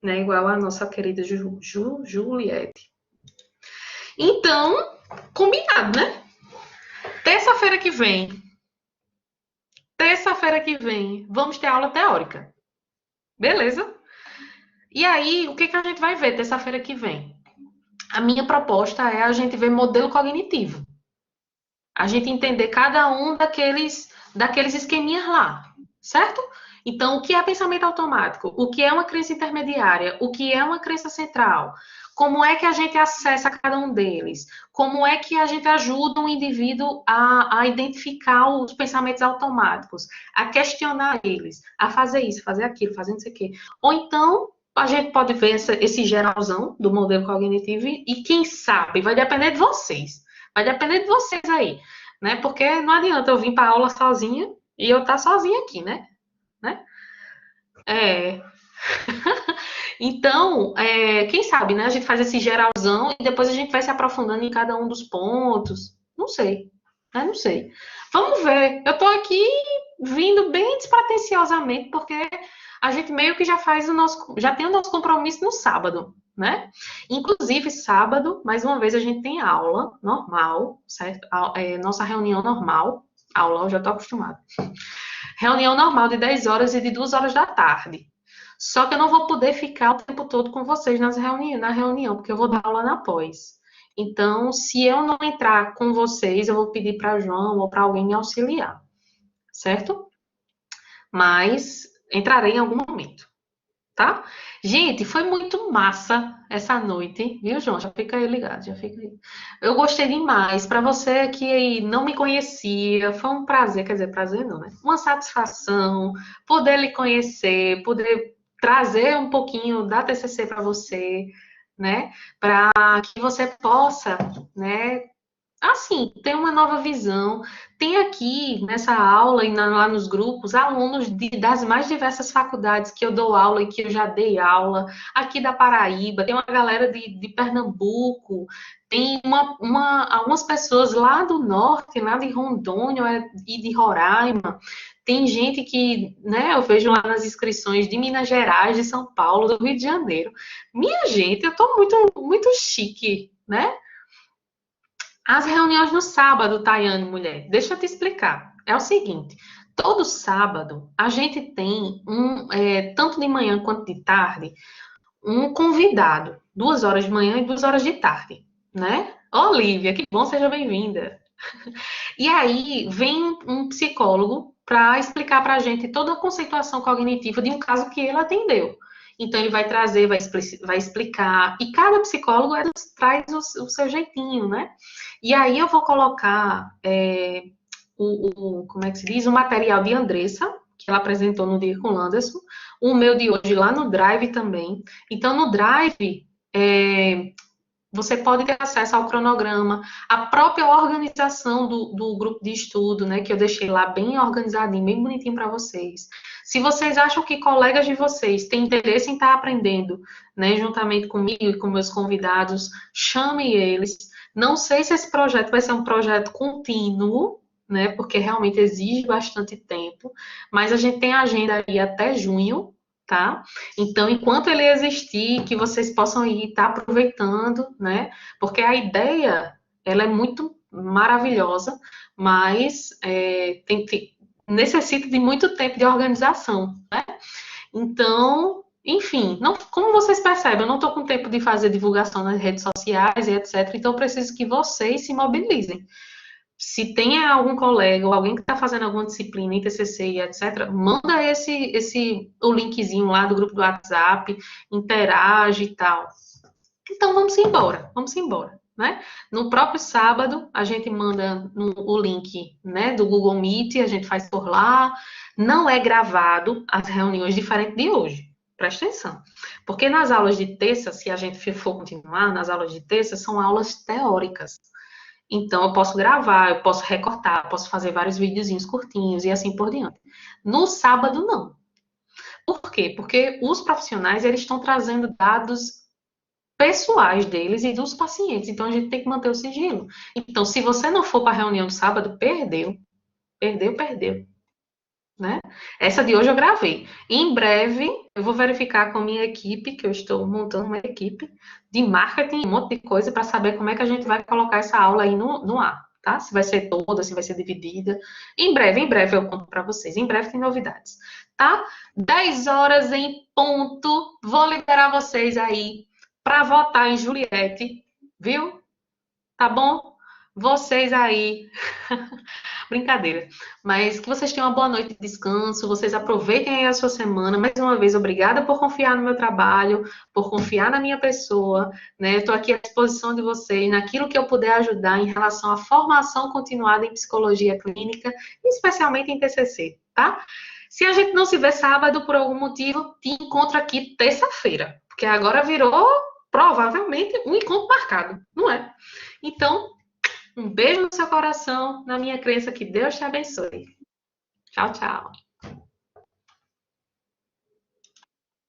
né? Igual a nossa querida Juliette. Então, combinado, né? Terça-feira que vem, vamos ter aula teórica. Beleza? E aí, o que a gente vai ver terça-feira que vem? A minha proposta é a gente ver modelo cognitivo. A gente entender cada um daqueles esqueminhas lá, certo? Então, o que é pensamento automático? O que é uma crença intermediária? O que é uma crença central? Como é que a gente acessa cada um deles? Como é que a gente ajuda um indivíduo a identificar os pensamentos automáticos, a questionar eles, a fazer isso, fazer aquilo, fazer não sei o quê. Ou então, a gente pode ver esse geralzão do modelo cognitivo e quem sabe, vai depender de vocês. Vai depender de vocês aí, né? Porque não adianta eu vir para aula sozinha e eu estar sozinha aqui, né? Então, quem sabe, né? A gente faz esse geralzão e depois a gente vai se aprofundando em cada um dos pontos. Não sei, né? Não sei. Vamos ver. Eu tô aqui vindo bem despretensiosamente, porque a gente meio que já tem o nosso compromisso no sábado, né? Inclusive, sábado, mais uma vez, a gente tem aula normal, certo? Nossa reunião normal. Aula, eu já tô acostumada. Reunião normal de 10 horas e de 2 horas da tarde. Só que eu não vou poder ficar o tempo todo com vocês na reunião, porque eu vou dar aula na pós. Então, se eu não entrar com vocês, eu vou pedir para João ou para alguém me auxiliar, certo? Mas entrarei em algum momento, tá? Gente, foi muito massa essa noite, viu, João? Já fica aí ligado, já fica aí. Eu gostei demais. Para você que não me conhecia, foi um prazer, quer dizer, prazer não, né? Uma satisfação poder lhe conhecer, poder trazer um pouquinho da TCC para você, né? Para que você possa, né? Assim, ter uma nova visão. Tem aqui nessa aula e lá nos grupos alunos das mais diversas faculdades que eu dou aula e que eu já dei aula, aqui da Paraíba, tem uma galera de Pernambuco, tem algumas pessoas lá do norte, lá de Rondônia e de Roraima. Tem gente que, né, eu vejo lá nas inscrições de Minas Gerais, de São Paulo, do Rio de Janeiro. Minha gente, eu tô muito, muito chique, né? As reuniões no sábado, Tayane, mulher, deixa eu te explicar. É o seguinte, todo sábado a gente tem tanto de manhã quanto de tarde, um convidado, 2 horas de manhã e 2 horas de tarde, né? Olivia, que bom, seja bem-vinda. E aí vem um psicólogo para explicar para a gente toda a conceituação cognitiva de um caso que ele atendeu. Então, ele vai trazer, vai explicar, e cada psicólogo traz o seu jeitinho, né? E aí eu vou colocar como é que se diz? O material de Andressa, que ela apresentou no dia com o Anderson, o meu de hoje lá no Drive também. Então, no Drive, você pode ter acesso ao cronograma, a própria organização do grupo de estudo, né, que eu deixei lá bem organizadinho, bem bonitinho para vocês. Se vocês acham que colegas de vocês têm interesse em estar aprendendo, né, juntamente comigo e com meus convidados, chame eles. Não sei se esse projeto vai ser um projeto contínuo, né, porque realmente exige bastante tempo, mas a gente tem agenda aí até junho, tá? Então, enquanto ele existir, que vocês possam ir estar aproveitando, né? Porque a ideia, ela é muito maravilhosa, mas necessita de muito tempo de organização, né? Então, enfim, como vocês percebem, eu não estou com tempo de fazer divulgação nas redes sociais e etc. Então, eu preciso que vocês se mobilizem. Se tem algum colega ou alguém que está fazendo alguma disciplina em TCC e etc., manda o linkzinho lá do grupo do WhatsApp, interage e tal. Então, vamos embora, né? No próprio sábado, a gente manda o link, né, do Google Meet, a gente faz por lá. Não é gravado as reuniões, diferente de hoje. Presta atenção. Porque nas aulas de terça, se a gente for continuar, nas aulas de terça, são aulas teóricas. Então, eu posso gravar, eu posso recortar, posso fazer vários videozinhos curtinhos e assim por diante. No sábado, não. Por quê? Porque os profissionais, eles estão trazendo dados pessoais deles e dos pacientes. Então, a gente tem que manter o sigilo. Então, se você não for para a reunião do sábado, perdeu. Perdeu. Né? Essa de hoje eu gravei. Em breve, eu vou verificar com a minha equipe, que eu estou montando uma equipe de marketing, um monte de coisa, para saber como é que a gente vai colocar essa aula aí no ar, tá? Se vai ser toda, se vai ser dividida. Em breve eu conto para vocês. Em breve tem novidades, tá? 10 horas em ponto. Vou liberar vocês aí para votar em Juliette, viu? Tá bom? Vocês aí. Brincadeira. Mas que vocês tenham uma boa noite de descanso, vocês aproveitem aí a sua semana. Mais uma vez, obrigada por confiar no meu trabalho, por confiar na minha pessoa, né? Estou aqui à disposição de vocês, naquilo que eu puder ajudar em relação à formação continuada em psicologia clínica, especialmente em TCC, tá? Se a gente não se vê sábado por algum motivo, te encontro aqui terça-feira, porque agora virou provavelmente um encontro marcado, não é? Então, um beijo no seu coração, na minha crença, que Deus te abençoe. Tchau, tchau.